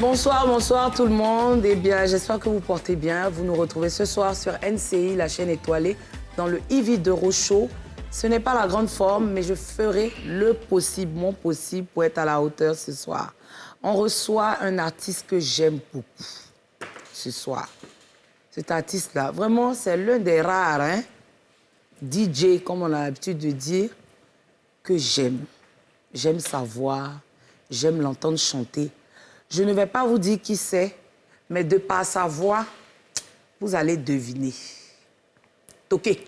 Bonsoir, bonsoir tout le monde. Eh bien, j'espère que vous portez bien. Vous nous retrouvez ce soir sur NCI, la chaîne étoilée, dans le Yves de Rochaud. Ce n'est pas la grande forme, mais je ferai le possible, mon possible, pour être à la hauteur ce soir. On reçoit un artiste que j'aime beaucoup ce soir. Cet artiste-là, vraiment, c'est l'un des rares, hein, DJ, comme on a l'habitude de dire, que j'aime. J'aime sa voix, j'aime l'entendre chanter. Je ne vais pas vous dire qui c'est, mais de par sa voix, vous allez deviner. Toqué.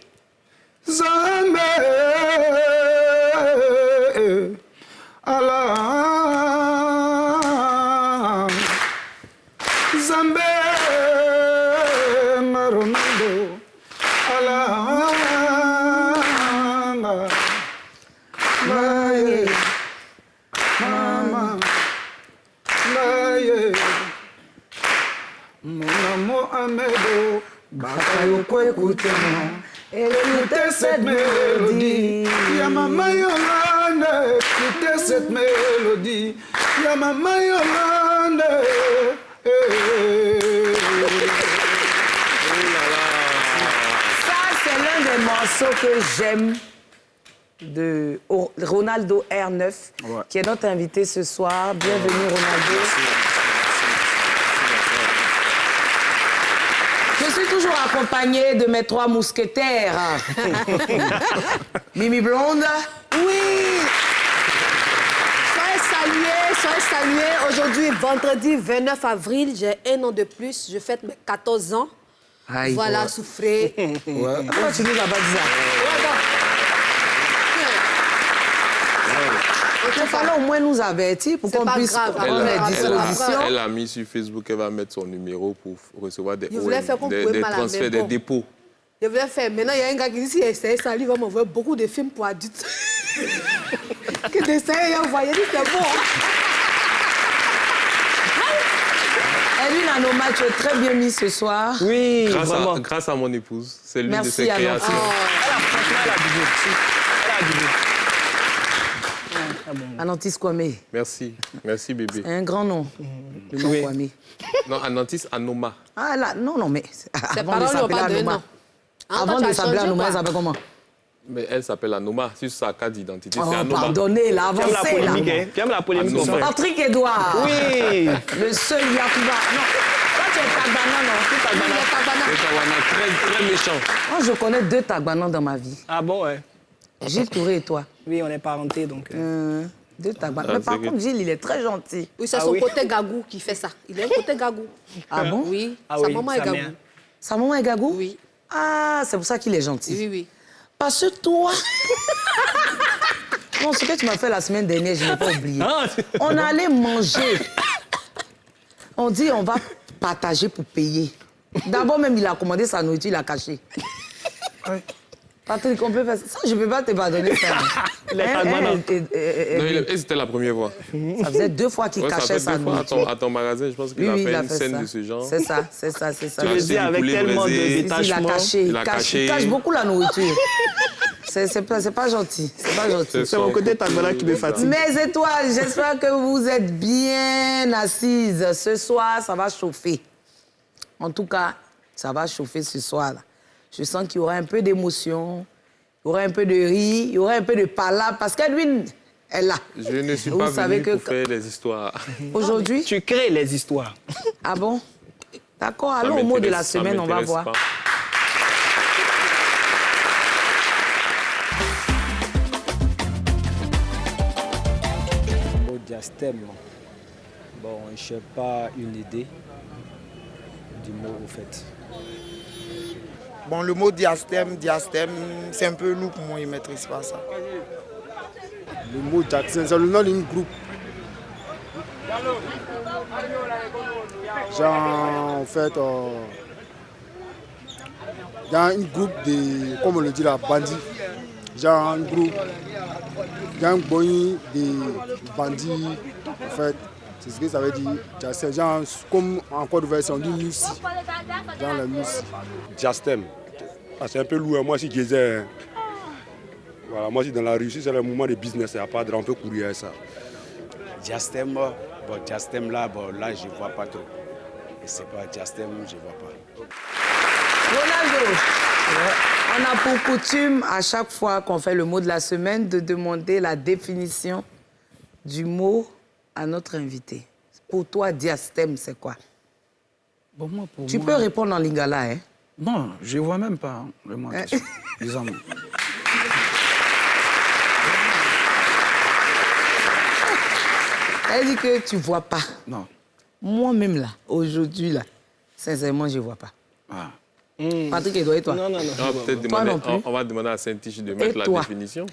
Zambe, Allah, Zambe, Maronaldo, Allah, Maye, Mama, Maye, mon amour Amedo, Bakayo Kwekutemo. Écoutez cette mélodie, y'a maman Yolande. Écoutez cette mélodie, y'a maman Yolande. Ça, c'est l'un des morceaux que j'aime de Ronaldo R9, qui est notre invité ce soir. Bienvenue, Ronaldo. Je suis toujours accompagnée de mes 3 mousquetaires. Mimi Blonde. Oui. Soyez salués. Aujourd'hui, vendredi 29 avril, j'ai 1 an de plus. Je fête mes 14 ans. Aïe. Voilà, souffrez. Pourquoi tu nous as pas dit ça? Il fallait au moins nous avertir pour qu'on puisse prendre les dispositions. Elle a mis sur Facebook qu'elle va mettre son numéro pour recevoir des transferts, des dépôts. Je voulais faire. Maintenant, il y a un gars qui dit si essaye ça, il va m'envoyer beaucoup de films pour adultes. Que d'essayer, il a envoyé, c'est bon. Edwin Anoma, tu es très bien mis ce soir. Oui, grâce à mon épouse. C'est l'une de ses Merci, créations. Anantis Kwame. Merci. Merci, bébé. C'est un grand nom, le nom Kwame. Non, Anantis Anoma. Ah là, non, mais avant de paroles n'ont s'appeler pas de Anoma. nom. Avant de s'appeler Anoma, elle s'appelle comment? Mais elle s'appelle Anoma. Sur sa carte d'identité, Oh, c'est Anoma. pardonnez, là, Tu aimes la avancez, là. polémique, hein? Tu aimes la polémique, mon frère? Patrick Edouard. Oui. Le seul Yakuba. Non, toi, tu es Tagbanan, non? Tu es Tagbanan. C'est Tawana, très, très méchant. Moi, je connais 2 Tagbanan dans ma vie. Ah bon, ouais. Gilles Touré et toi. Oui, on est parentés, donc... 2 Tagbanan. Ah, Mais par c'est contre, Gilles, il est très gentil. Oui, c'est son côté gagou qui fait ça. Il a un côté gagou. Ah bon? Oui, Ah sa oui, maman est sa gagou. mère. Sa maman est gagou? Oui. Ah, c'est pour ça qu'il est gentil. Oui, oui. Parce que toi... Non, ce que tu m'as fait la semaine dernière, je n'ai pas oublié. On allait manger. On dit, on va partager pour payer. D'abord, même, il a commandé sa nourriture, il a caché. Patrick, on peut faire ça. Ça, je ne peux pas te pardonner ça. Non, c'était la première fois. Ça faisait 2 fois qu'il cachait ça sa fait 2 fois nourriture. à ton magasin. Je pense qu'il a fait une scène de ce genre. C'est ça. Tu le dis avec tellement de détachement. Il cache beaucoup la nourriture. C'est pas gentil. C'est pas gentil. C'est mon côté Tagbanan qui me fatigue. Mes étoiles, j'espère que vous êtes bien assises. Ce soir, ça va chauffer. En tout cas, ça va chauffer ce soir. Je sens qu'il y aura un peu d'émotion, il y aura un peu de rire, il y aura un peu de palabre, parce qu'Edwin est là. Je ne suis pas venu pour faire des histoires. Aujourd'hui? Tu crées les histoires. Ah bon? D'accord, allons au mot de la semaine, on va voir. Diastème. Bon, je n'ai pas une idée du mot au fait. Bon, le mot diastème, c'est un peu lourd pour moi, je ne maîtrise pas ça. Le mot diastème, c'est le nom d'un groupe. Genre, en fait, il y a un groupe de, comme on le dit là, bandits. Genre un groupe, il y a un boy de bandits, en fait. C'est ce que ça veut dire. C'est genre, comme en Côte d'Ivoire, on dit Lucie. Genre la Lucie. Diastème. Ah, c'est un peu lourd. Moi, je suis Gézé. Voilà, moi, je suis dans la Russie, c'est le moment de business. Il n'y a pas de on peut courir avec ça. Diastème, Bon, Diastème, là, je ne vois pas trop. Et c'est pas Diastème, je ne vois pas. Ronaldo, on a pour coutume, à chaque fois qu'on fait le mot de la semaine, de demander la définition du mot à notre invité. Pour toi, diastème, c'est quoi? Bon, moi, Tu peux répondre en lingala, hein? Non, je ne vois même pas. Hein, vraiment, disons. Elle dit que tu ne vois pas. Non. Moi-même, là, aujourd'hui, là, sincèrement, je ne vois pas. Ah. Patrick Edouard, et toi? Non, non, non. Toi non plus. On va demander à Saint-Tiche de mettre la toi? définition.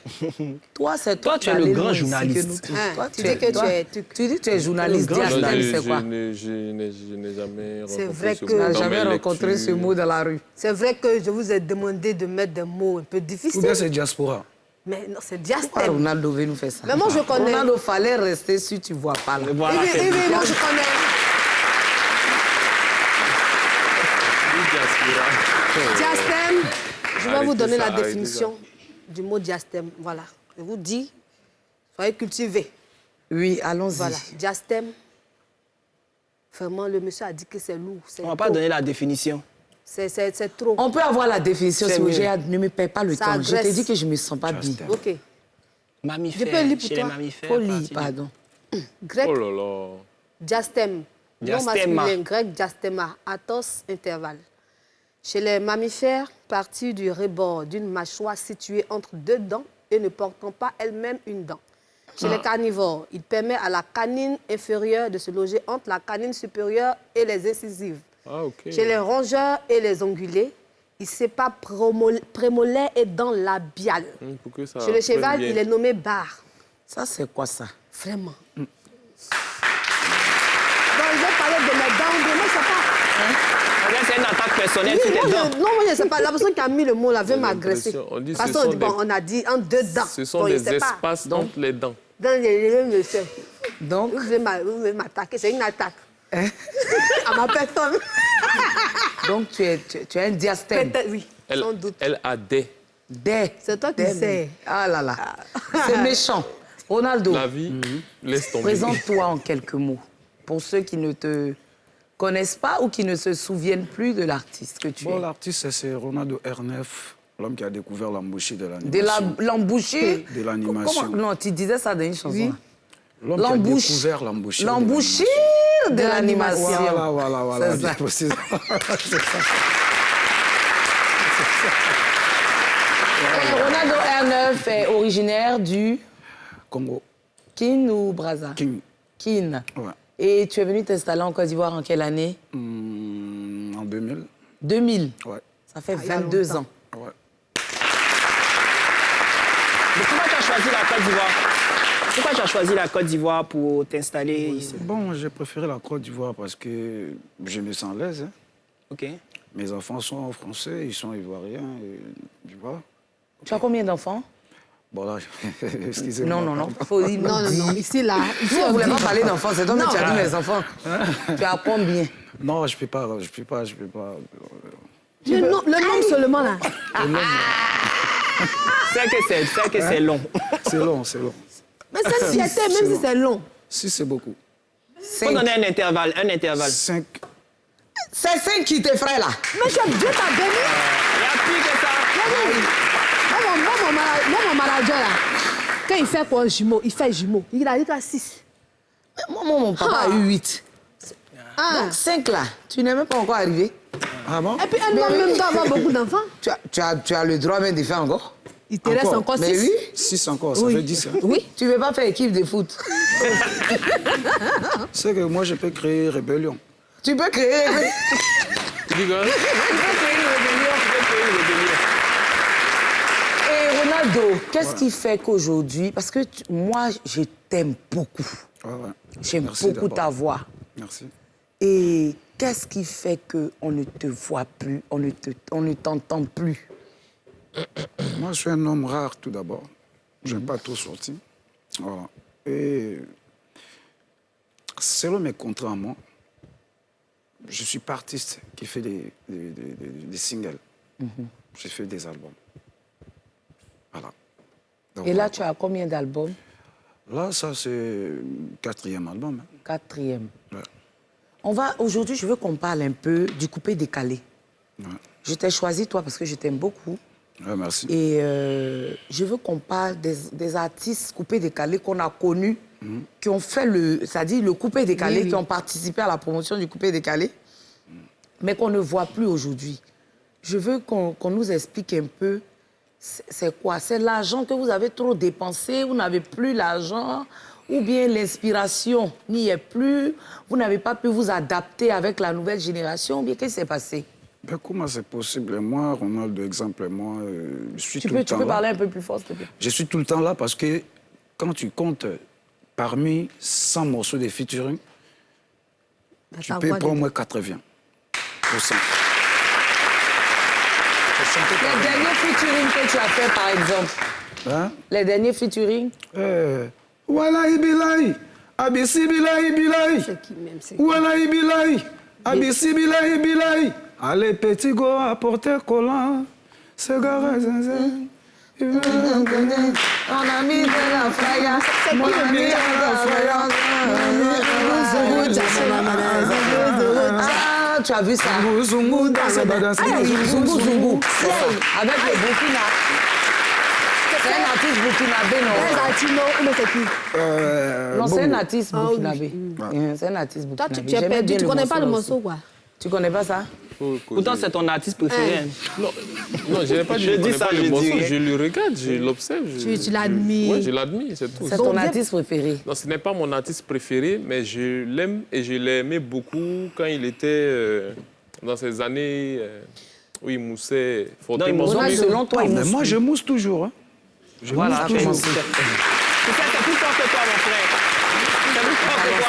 Toi, c'est Toi, tu es le grand journaliste. Tu dis que tu dis que tu es journaliste. Diastème, c'est quoi? Je n'ai jamais C'est rencontré vrai ce que- mot Tu n'as dans jamais mes rencontré lectures. ce mot dans la rue. c'est vrai que je vous ai demandé de mettre des mots un peu Ou bien difficiles. c'est diaspora. Mais non, c'est Pourquoi diastème. Ronaldo veut nous faire ça? Mais moi, je connais. Ronaldo, fallait rester si tu ne vois pas là. Voilà, c'est Oui, moi, je connais. Diastème, je vais vous donner la définition du mot diastème. Voilà. Je vous dis, soyez cultivés. Oui, allons-y. Voilà. Diastème, vraiment, le monsieur a dit que c'est lourd. On ne va pas donner la définition. C'est trop. On peut avoir la définition C'est si vous mieux. ne me perds pas le Ça temps. Je t'ai agresse. dit que je ne me sens pas bien. OK. Mammifère. Je peux lire pour chez toi? les mammifères. Faut lire, partie du- pardon. Grec, Oh là là. diastème. Non Diastema. masculin, grec, diastéma. Athos, intervalle. Chez les mammifères, partie du rebord d'une mâchoire située entre deux dents et ne portant pas elle-même une dent. Chez les carnivores, il permet à la canine inférieure de se loger entre la canine supérieure et les incisives. Ah, ok. Chez les rongeurs et les ongulés, il sépare prémolaire et dents labiales. Pour que ça Chez le cheval, prenne bien. il est nommé bar. Ça, c'est quoi ça? Vraiment. Donc, je vais parler de mes dents. Moi, je sais pas. C'est une attaque personnelle Oui, sur moi, tes dents. non, moi, je ne sais pas. La personne qui a mis le mot là veut m'agresser. On dit Parce ce qu'on sont dit, bon, des- on a dit en deux dents. Ce sont Donc, je des sais pas. espaces entre les dents. Dans les monsieur. Donc, Vous voulez m'attaquer, c'est une attaque. À ma personne. donc tu es un diastème. Peut-être, oui, Elle, sans doute. elle a des. C'est toi qui sais. Ah là là. C'est méchant. Ronaldo, La vie, laisse tomber. présente-toi en quelques mots. Pour ceux qui ne te connaissent pas ou qui ne se souviennent plus de l'artiste que tu Bon, es. l'artiste, c'est Ronaldo R9, l'homme qui a découvert l'embouchure de De l'animation. l'embouchure. De l'animation. Comment- Non, tu disais ça dans une chanson. Oui. L'homme qui a L'embouche- découvert l'embouchure. L'embouchure de l'animation. Voilà. C'est ça. Précisément. C'est ça. Et Ronaldo R9 est originaire du Congo. Kin ou Brazza? King. Kin. Ouais. Et tu es venu t'installer en Côte d'Ivoire en quelle année? En 2000. 2000. Ouais. Ça fait il y a 22 longtemps. ans. Ouais. Mais pourquoi tu as choisi la Côte d'Ivoire? Pourquoi tu as choisi la Côte d'Ivoire pour t'installer ici? Bon, j'ai préféré la Côte d'Ivoire parce que je me sens à l'aise. Hein. OK. Mes enfants sont français, ils sont ivoiriens, et, tu vois. Tu as combien d'enfants? Bon là, excusez-moi. Non, non, non. Faut dire Non, non, non. Ici, là. Ici, Si on ne voulait dit- pas parler d'enfants, c'est toi, mais Non. tu as dit mes enfants. Tu as combien? Non, je peux pas. Le nom seulement, là. C'est que c'est long. C'est long, c'est long. Mais cette fierté, même si c'est long. Si, c'est beaucoup. Faut donner un intervalle, 5. C'est 5 qui t'effraient là. Mais Dieu t'a béni. Il y a plus que ça. Moi, mon manager, là, quand il fait quoi, jumeau, il fait jumeau. Il a dit qu'à 6. Moi, mon papa a eu 8. Ah. Donc 5 là, tu n'es même pas encore arrivé. Ah bon? Et puis, un homme même doit avoir beaucoup d'enfants. Tu as le droit même de faire encore. Il te reste encore 6. Mais oui. 6 encore, ça Oui. fait 10. Hein. Oui. Tu ne veux pas faire équipe de foot. C'est que moi, je peux créer rébellion. Tu peux créer. Tu dis quoi? Et Ronaldo, qu'est-ce qui fait qu'aujourd'hui, parce que moi, je t'aime beaucoup. Ouais, ouais. J'aime Merci beaucoup d'abord. ta voix. Merci. Et qu'est-ce qui fait qu'on ne te voit plus, on ne t'entend plus? Moi, je suis un homme rare, tout d'abord. Je n'aime pas trop sortir. Voilà. Et selon mes contrats, moi, je suis pas artiste qui fait des singles. Je fais des albums. Voilà. Donc, Et là, tu as combien d'albums? Là, ça, c'est le 4e album. Hein. 4e. Ouais. Aujourd'hui, je veux qu'on parle un peu du coupé-décalé. Ouais. Je t'ai choisi, toi, parce que je t'aime beaucoup. Ouais, merci. Et je veux qu'on parle des artistes coupé-décalé qu'on a connus, qui ont fait le coupé-décalé, qui ont participé à la promotion du coupé-décalé, mais qu'on ne voit plus aujourd'hui. Je veux qu'on nous explique un peu, c'est quoi? C'est l'argent que vous avez trop dépensé, vous n'avez plus l'argent, ou bien l'inspiration n'y est plus, vous n'avez pas pu vous adapter avec la nouvelle génération, ou bien qu'est-ce qui s'est passé? Ben, comment c'est possible? Moi, Ronaldo, exemple, moi, je suis tout le temps Tu peux là. parler un peu plus fort, s'il te plaît? Je suis tout le temps là parce que quand tu comptes parmi 100 morceaux de featuring, tu peux prendre au moins 80%. Les derniers featuring que tu as fait, par exemple. Hein? Les derniers featuring. Wallahi bilahi, abisi bilahi bilahi. C'est qui même? C'est Wallahi bilahi, abisi bilahi bilahi. Allez, petit go, apportez collant. Cigare, zinzin. On a mis de la fraya. On a mis de la fraya. Ah, tu as vu ça? Zungu, zungu, danse, danse. Zungu, zungu. Avec le Burkina. C'est un artiste burkinabé, non? Latino, mais c'est qui? Non, c'est un artiste burkinabé. Ouais. C'est un artiste Toi, burkinabé. tu es J'aimais perdu, bien tu connais pas le là morceau, aussi. quoi? Tu connais pas ça? Pourtant, c'est ton artiste préféré. Hein. Non, je n'ai pas dit Je que dis je ça, connais pas je le morceau, dis rien. je le regarde, je l'observe. Tu l'admires. Oui, je l'admire, c'est tout. C'est ton artiste préféré. Non, ce n'est pas mon artiste préféré, mais je l'aime et je l'aimais beaucoup quand il était dans ces années où il moussait fortement. Donc, selon toi, il Mais mousse moi, plus. je mousse toujours. Hein. Je Voilà, mousse toujours. c'est plus fort que toi, mon frère. C'est plus fort que toi.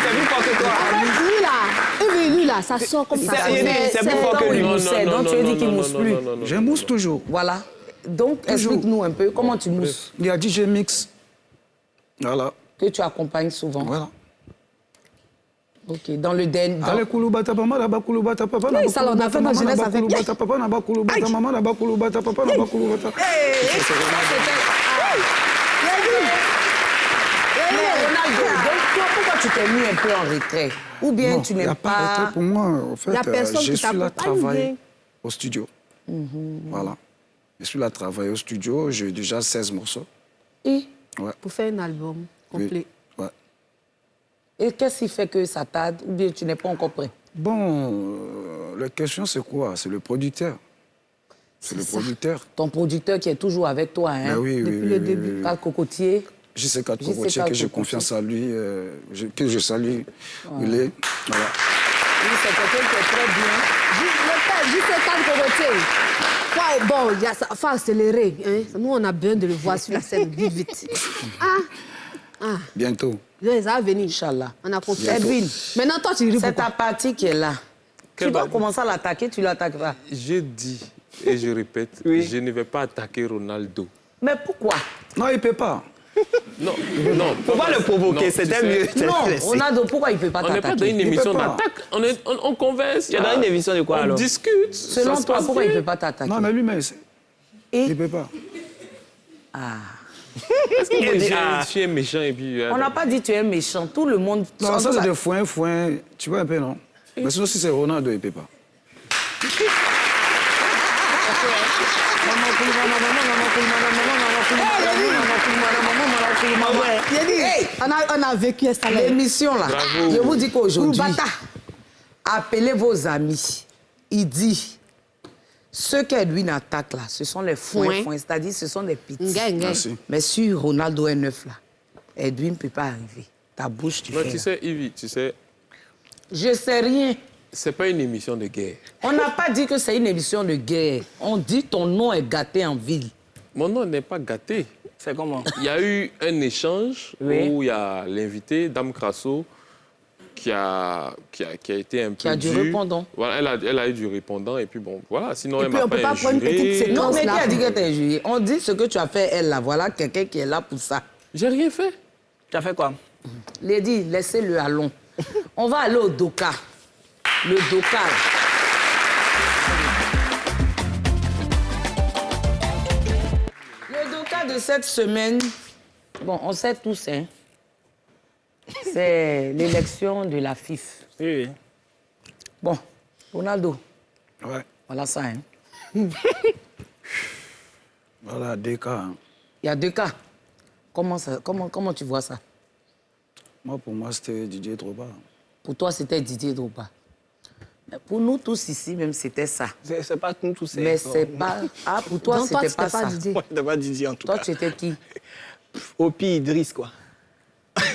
C'est plus fort que toi. Lui là, ça sort comme ça. C'est plus fort que lui. Donc, tu veux dire qu'il mousse plus. Je mousse toujours. Voilà. Donc, explique-nous un peu comment tu mousses, Il y a DJ Mix. Voilà. que tu accompagnes souvent. Voilà. Ok, dans le dernier. Allez, Kouloubata, papa, là-bas, Kouloubata, papa, Oui, ça, on a fait dans jeunesse avec. Kouloubata, papa, là-bas, Kouloubata, maman, là-bas, Kouloubata, papa, là-bas, Kouloubata. Ronaldo, donc toi, pourquoi tu t'es mis un peu en retrait? Ou bien Non, tu y n'aimes a pas pas... pour moi, en fait, Y a personne je qui suis là t'accompagne, travailler bien. au studio. Voilà. Je suis là travailler au studio, j'ai déjà 16 morceaux. Et, Ouais. Pour faire un album complet. Oui. Ouais. et qu'est-ce qui fait que ça tarde? Ou bien tu n'es pas encore prêt? Bon, la question c'est quoi? C'est le producteur. C'est le producteur. Ton producteur qui est toujours avec toi, hein? Ah oui, Depuis oui, le oui, début. oui. Carl Cocotier. J.C. Cocotier, J.C. que j'ai Cocotier. confiance à lui, que je salue. Il est. Voilà. Oui, c'est quelqu'un qui est très bien. Juste ouais, bon, il y a ça, faut accélérer. Hein. Nous, on a besoin de le voir sur la scène vite, vite. Bientôt. Ça va venir. Inch'Allah. On a confiance. Edwin, Maintenant, toi, tu ris c'est pourquoi? ta partie qui est là. Quelle Tu dois partie? commencer à l'attaquer, tu l'attaques pas. J'ai dit, et je répète, je ne vais pas attaquer Ronaldo. Mais pourquoi? Non, il ne peut pas. Non, non. Faut pas le provoquer, Non, c'était tu sais, mieux. Non, Ronaldo, pourquoi il ne peut pas On n'est pas dans t'attaquer? une émission peut pas. d'attaque, on converse. Tu es dans une émission de quoi, on alors? discute. Selon ça se toi, passe pourquoi il ne bien. peut pas t'attaquer? Non, mais lui-même, Et il ne peut pas. Est-ce que moi, Il dit, je suis un méchant et puis... On n'a pas dit tu es méchant. Tout le monde... Non, ça, c'est de foin. Tu vois un peu, non? Mais sinon, si c'est Ronaldo, il ne peut pas. Hey, On a vécu ça là. l'émission là, Bravo. je vous dis qu'aujourd'hui, Kouloubata. appelez vos amis. Il dit, ceux qu'Edwin attaque là, ce sont les foins, c'est-à-dire ce sont des petits. Merci. Mais sur Ronaldo N9 là, Edwin ne peut pas arriver. Ta bouche, tu Non, fais tu là. sais, Yves, tu sais, Je sais rien. c'est pas une émission de guerre. On n'a pas dit que c'est une émission de guerre. On dit ton nom est gâté en ville. Mon nom n'est pas gâté. C'est comment? Il y a eu un échange Oui. où il y a l'invité, Dame Crasso, qui a été un peu Qui a du dure. répondant. Voilà, elle a eu du répondant et puis bon, voilà. Sinon, Et elle puis, m'a on peut pas prendre une injuré. petite séquence. Non, mais qui là. a dit que t'es injurié? On dit ce que tu as fait, elle là. Voilà quelqu'un qui est là pour ça. J'ai rien fait. Tu as fait quoi? Lady, laissez-le, allons. On va aller au Doka. Le Doka. Le Doka de cette semaine Bon, on sait tous, hein. C'est l'élection de la FIF. Oui. Bon, Ronaldo. Ouais. Voilà ça, hein. Voilà, 2 cas. Hein. Il y a 2 cas. Comment tu vois ça? Moi, pour moi, c'était Didier Drogba. Pour toi, c'était Didier Drogba. Mais pour nous tous ici, même, c'était ça. C'est pas nous tous. Mais c'est pas... Ah, pour toi, Donc, toi, c'était pas ça. Didier. Moi, c'était pas Didier, en tout Toi, cas. tu étais qui? Opi Idriss, quoi. Sacrilège!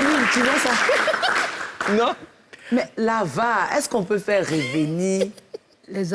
Mais, tu vois ça? Non. Mais la VAR, est-ce qu'on peut faire revenir Les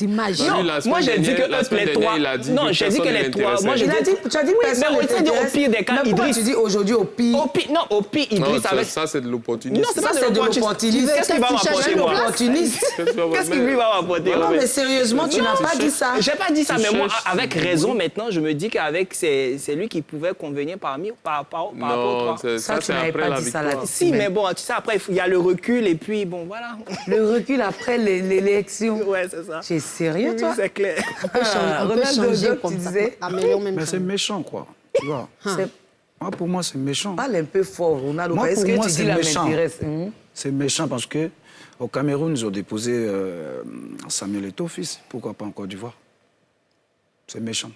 images. Non, Moi, j'ai dit que la semaine les dernière, trois... il a dit Non, que j'ai dit que personne les trois... l'intéressait. Moi, Tu as dit personne mais on dit t'intéresse. au pire des cas, Mais pourquoi Idriss. tu dis aujourd'hui au pire? Non, Opi Non, Idriss avec... ça, c'est de l'opportunisme. Non, c'est Ça, pas c'est de l'opportunisme. l'opportunisme. Qu'est-ce qu'il va m'apporter, moi? L'opportuniste. Qu'est-ce qu'il lui va m'apporter, Non, Robert? mais sérieusement, tu n'as pas dit ça. J'ai pas dit ça, Tu mais moi, cherches. avec raison, maintenant, je me dis qu'avec c'est lui qui pouvait convenir par rapport aux Non, trois. Ça, tu c'est n'avais après pas la dit ça victoire. là. Si, mais bon, tu sais, après, il y a le recul et puis, bon, voilà. Le recul après l'élection. Ouais, c'est ça. Tu es sérieux, Oui, toi? c'est clair. On peut Ronaldo, changer donc, comme tu ça. disais. Améliorer même Mais chose. c'est méchant, quoi. Tu vois. C'est- Moi, pour moi, c'est méchant. Parle un peu fort, Ronaldo. Moi, Est-ce pour que moi, tu dis c'est là méchant. m'intéresse? C'est méchant parce que au Cameroun, ils ont déposé Samuel Eto'o, fils. Pourquoi pas en Côte d'Ivoire? C'est méchant.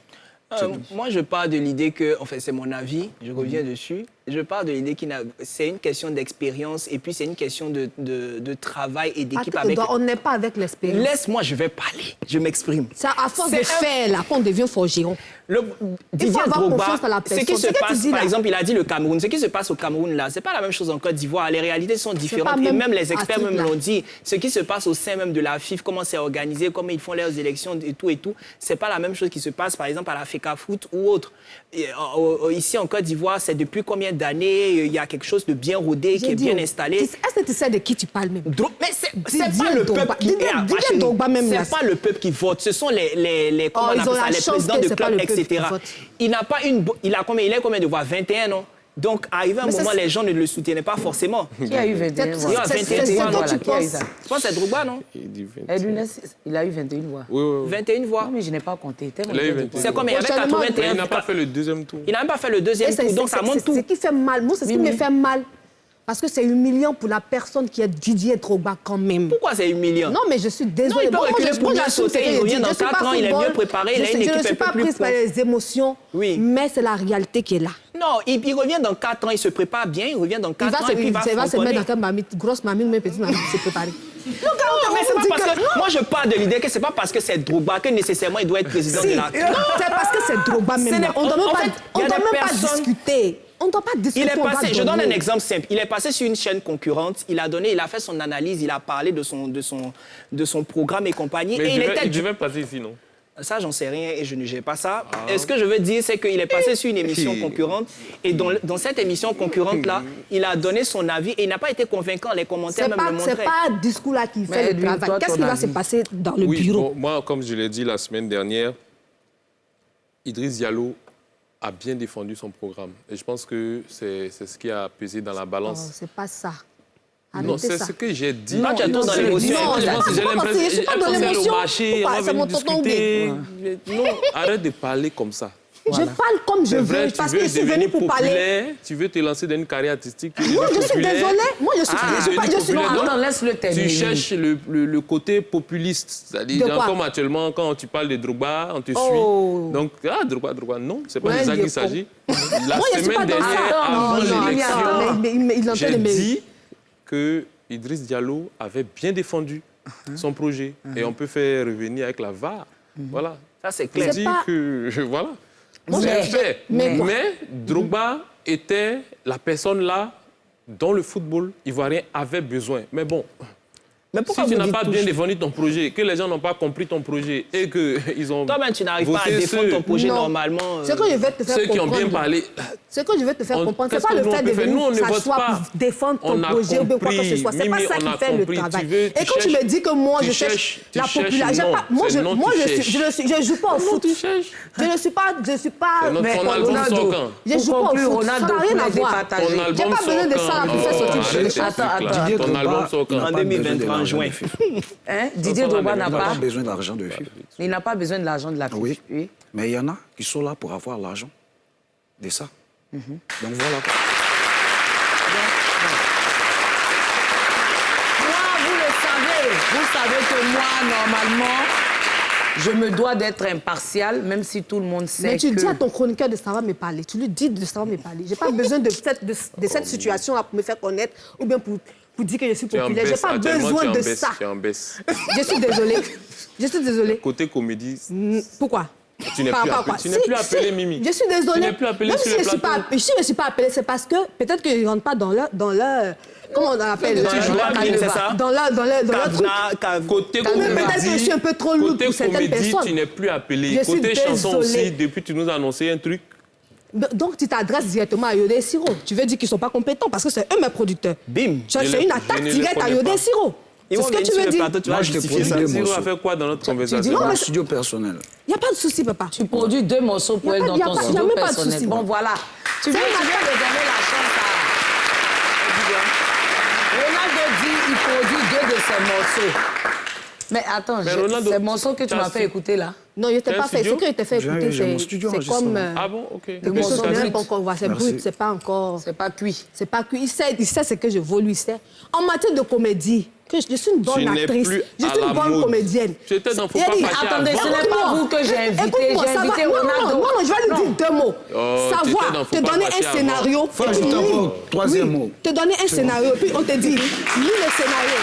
Moi, je pars de l'idée que, en fait, c'est mon avis, je reviens dessus. Je pars de l'idée que c'est une question d'expérience et puis c'est une question de travail et d'équipe avec... On n'est pas avec l'expérience. Laisse-moi, je vais parler, je m'exprime. C'est à force C'est de un- faire là qu'on devient forgeron. Didier avoir Drogba, confiance à la ce qui personne. se Ce que tu passe, dis par là. exemple, il a dit le Cameroun. Ce qui se passe au Cameroun, là, c'est pas la même chose en Côte d'Ivoire. Les réalités sont différentes. pas Et même même les experts à ce même truc-là. l'ont dit. Ce qui se passe au sein même de la FIF, comment c'est organisé, comment ils font leurs élections et tout, c'est pas la même chose qui se passe, par exemple, à la FECA Foot ou autre. Et, ici, en Côte d'Ivoire, c'est depuis combien d'années il y a quelque chose de bien rodé, qui est bien installé. Est-ce que tu sais de qui tu parles même? Mais c'est Didier pas le Drogba. peuple qui Didier est à Drogba même là. C'est pas le peuple qui vote, ce sont les comment on ils appelle ont ça, la les chance présidents que de c'est pas clubs, le peuple qui etc. vote. Il n'a pas une il a combien de voix? 21, non? Donc, arrivé un Mais moment, c'est- les gens ne le soutenaient pas forcément. Qui a eu 21 Il y voix? a 21 c'est voix, ce voilà. que tu Qui a eu penses. ça? Je pense que c'est Drogba, non? Il dit 20. Edwin Essis, il a eu 21 voix. Oui, oui, oui. 21 voix. Non, mais je n'ai pas compté. Il a eu 21. C'est comme il y avait Prochainement, 81. Mais il n'a pas fait le deuxième tour. Il n'a même pas fait le deuxième tour, donc ça monte tout. Ce qui fait mal, moi, c'est ce qui me fait mal. Parce que c'est humiliant pour la personne qui est Didier Drogba quand même. Pourquoi c'est humiliant? Non, mais je suis désolée. Non, il peut reculer pour bien j'assume ce sauter, que il je revient dis. dans Je suis 4 pas ans, il est football. mieux préparé, il a Je une ne équipe un suis peu pas plus prise par forte. les émotions, Oui. mais c'est la réalité qui est là. Non, il revient dans 4 ans, il se prépare bien, il revient dans Il 4 ans et puis il va va se mettre frontonner. dans quelle mamite, grosse mamite ou même petite mamite, se préparer. Non, mais c'est pas parce que... Moi, je pars de l'idée que c'est pas parce que c'est Drogba que nécessairement il doit être président de la... C'est parce que c'est Drogba Ce même. n'est- là. On ne doit en même fait, pas, il y a des pas personnes- discuter. On ne doit pas discuter. Il est on doit passé, je donne un donner. exemple simple. Il est passé sur une chaîne concurrente, il a fait son analyse, il a parlé de son programme et compagnie. Mais et il devait passer ici, non? Ça, j'en sais rien et je ne gère pas ça. Et ce que je veux dire, c'est qu'il est passé sur une émission concurrente et dans cette émission concurrente-là, il a donné son avis et il n'a pas été convaincant. Les commentaires même le C'est montraient. pas un discours là qui fait le Edwin, travail. toi, Qu'est-ce ton qui va se avis? passer dans le Oui, bureau? bon, moi, comme je l'ai dit la semaine dernière, Idriss Diallo a bien défendu son programme. Et je pense que c'est ce qui a pesé dans la Oh, balance. c'est pas ça. Non, Arrêtez c'est ça. ce que j'ai dit. Toi, tu es trop dans l'émotion. Non, Je pense que j'ai c'est pas parce que je suis l'impression pas dans elle pensait l'émotion. au marché, on va C'est mon venir tonton discuter. Non, arrête de parler comme ça. Je parle comme je C'est veux, vrai, tu parce que veux je suis venue devenir pour parler. populaire, tu veux te lancer dans une carrière artistique. tu es Moi, devenu je suis populaire. désolée. Moi, je suis Ah, je suis pas. devenu Je suis populaire. non, Donc, Attends, laisse-le terminer. Tu cherches le côté populiste. De C'est-à-dire, quoi? comme actuellement, quand tu parles de Drogba, on te Oh. suit. Donc, Drogba, non, c'est pas Ouais, de ça il est qu'il s'agit. La Moi, je suis pas semaine dans ça. dernière, Non, avant non, l'élection, il entend j'ai les mails. dit que Idriss Diallo avait bien défendu son projet. Et on peut faire revenir avec la VAR. Voilà. Ça, c'est Je clair. dis pas- que, voilà. Moi, C'est j'ai- fait. mais quoi? Mais Drogba était la personne là dont le football ivoirien avait besoin. Mais bon, Mais pourquoi si tu vous n'as dites pas tout bien ça? défendu ton projet, que les gens n'ont pas compris ton projet et qu'ils ont Toi-même, tu n'arrives pas à voté défendre ceux- ton projet Non. normalement. Ce que je vais te faire ceux qui ont bien comprendre. parlé, Ce que je veux te faire comprendre, c'est qu'est-ce pas que le nous, on fait de peut faire? Nous, on venir ne vote s'asseoir pas. pour défendre On ton a projet ou bien quoi que ce compris. soit. C'est pas Mimi, ça on qui a fait le compris. travail. Tu veux- Et tu quand tu me cherches- dis que moi, tu je cherche cherches- la tu cherches population, non. moi, C'est non, tu cherches. je joue pas au foot. tu cherches. Je ne suis pas... C'est notre- mais ton album Ronaldo, sort quand? je joue pas au conclure, foot. Ronaldo, Ça n'a rien à pour les voir. départager. Ton J'ai album pas besoin de sort ça là, quand? pour faire sortir Arrête les tes choses. trucs, là. Attends. Ton album sort il n'a quand? pas En 2023, besoin de l'argent juin. de FIFA. Hein? Didier Ensemble, Drogba il n'a Il n'a pas... pas besoin d'argent de FIFA. Il n'a pas besoin de l'argent de la FIFA. Oui. Oui. Mais il y en a qui sont là pour avoir l'argent de ça. Donc voilà. Moi, vous savez que moi, normalement, je me dois d'être impartial, même si tout le monde sait Mais tu que... dis à ton chroniqueur de savoir me parler. Tu lui dis de savoir me parler. J'ai pas besoin de cette situation-là pour me faire connaître ou bien pour dire que je suis Tu es en populaire. J'ai baisse, pas actuellement, besoin tu es en de baisse, ça. tu es en baisse. Je suis désolée. Je suis désolée. Côté comédie, Pourquoi? tu n'es Par plus rapport à appelé, tu quoi? n'es plus appelé Si, Mimi. Je suis désolée. Tu n'es plus appelé Même sur si les je suis pas, plateaux. si je ne suis pas appelée, c'est parce que peut-être qu'ils ne rentrent pas dans leur comment on appelle Tu joues à Mimi, c'est ça? dans leur truc. Côté Mais peut-être que je suis un peu trop lourde côté pour certaines comédie, personnes. tu n'es plus appelé. Je suis Côté chanson désolée. aussi, depuis tu nous as annoncé un truc. Donc tu t'adresses directement à Yodé Siro. Tu veux dire qu'ils ne sont pas compétents parce que c'est eux mes producteurs. Bim. C'est Je une ne attaque les directe à connais Yodé pas. Siro. Ils C'est vont ce que venir tu sur veux le dire. plateau, tu vas Moi, je te justifier produis ça. deux Siro a morceaux. fait quoi dans notre dis conversation non, Dans mais le studio personnel. Il n'y a pas de souci, papa. Tu produis 2 morceaux pour Y a elle pas- dans y a ton pas- y a studio même pas de personnel. souci. Bon, voilà. Tu viens de donner la chance à... Ronaldo dit qu'il produit 2 de ses morceaux. Mais attends, Mais Ronaldo, ces morceaux que tu t'as m'as un fait studio. écouter là, Non, il n'était T'as pas un fait. studio? Ce qu'il t'a fait écouter, J'ai mon studio c'est enregistrement. comme... Ah bon, ok. Des Quelque morceaux chose qu'on bruts. n'aime pas encore voir. C'est Merci. brut, c'est pas encore... c'est pas cuit. C'est pas que il sait ce que je vaux, lui, il sait. En matière de comédie, que je suis une bonne Tu n'es actrice, plus je à suis la une bonne mode. comédienne. Tu étais dans Faut Il a pas dit, fâcher attendez, avant. ce n'est pas vous que j'ai invité, Écoute-moi, j'ai ça invité va. Ronaldo. Non, je vais lui dire 2 mots. Oh, Savoir, t'étais dans Faut te pas donner fâcher un avant. scénario. Faut et puis ajouter lis. encore troisième mot. Te donner un scénario, puis on te dit, lis le scénario.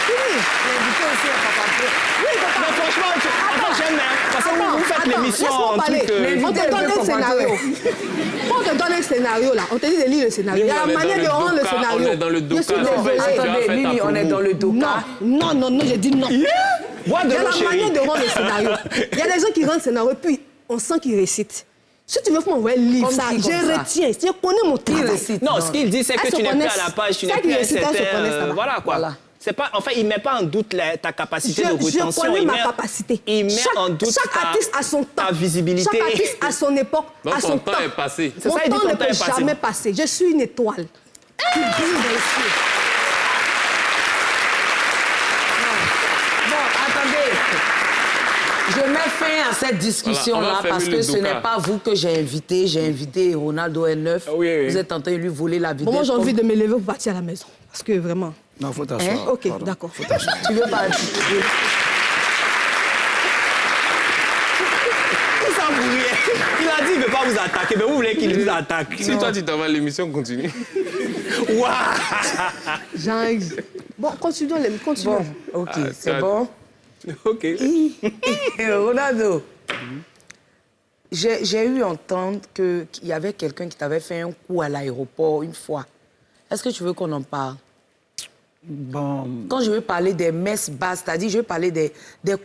Fini. L'invité aussi à Papa Pro. Oui, papa. Mais franchement, attends, j'aime, hein, parce que vous faites l'émission laisse-moi en parler. truc... On te donne un scénario. Quand on te donne un scénario, là, on te dit de lire le scénario. Il y a Mimi, la on est manière de dans le rendre le doka, scénario. on est dans le Je suis doka, c'est désolée. pas- tu as Attendez, fait ta Mimi, on est promo. dans le doka. Non, j'ai dit non. Bois de Il y a l'eau, la chérie. manière de rendre le scénario. Il y a des gens qui rendent le scénario, puis on sent qu'ils récitent. Si tu veux m'envoyer le livre, Comme ça, qui, comme je ça? retiens. Je connais mon Qui travail. récite? Non, ce qu'il dit, c'est que Elles tu se n'es plus connaissent. à la page, tu Ça n'es qui plus à un récite, elles se certain... connaissent, ça va. Voilà, quoi. Voilà. C'est pas, en fait, il ne met pas en doute ta capacité de Je retention. connais il ma met- capacité. Il met en doute chaque artiste a son temps. ta visibilité. Chaque artiste a son époque, Donc a ton son temps temps. est passé. C'est Mon ça, il dit temps ton ne temps peut est passé. jamais passer. Je suis une étoile. Qui brille dans les cieux. Bon, attendez. Je mets fin à cette discussion-là Voilà, on va parce fermer que le ce doka. n'est pas vous que j'ai invité. J'ai invité Ronaldo N9. Ah oui, oui. Vous êtes en train de lui voler la vidéo. Bon, moi, j'ai envie de me lever pour partir à la maison. Parce que vraiment... Non, faut t'asseoir. Ok, pardon. d'accord. Tu veux pas... Il s'en fout rien. Il a dit qu'il ne veut pas vous attaquer, mais vous voulez qu'il vous attaque. Si toi tu t'en vas, l'émission continue. Waouh. J'arrive. Bon, continuons. Bon, ok, c'est ça- bon. OK. Ronaldo, j'ai eu entendre qu'il y avait quelqu'un qui t'avait fait un coup à l'aéroport une fois. Est-ce que tu veux qu'on en parle? Bon, Quand je veux parler des messes basses, c'est-à-dire je veux parler des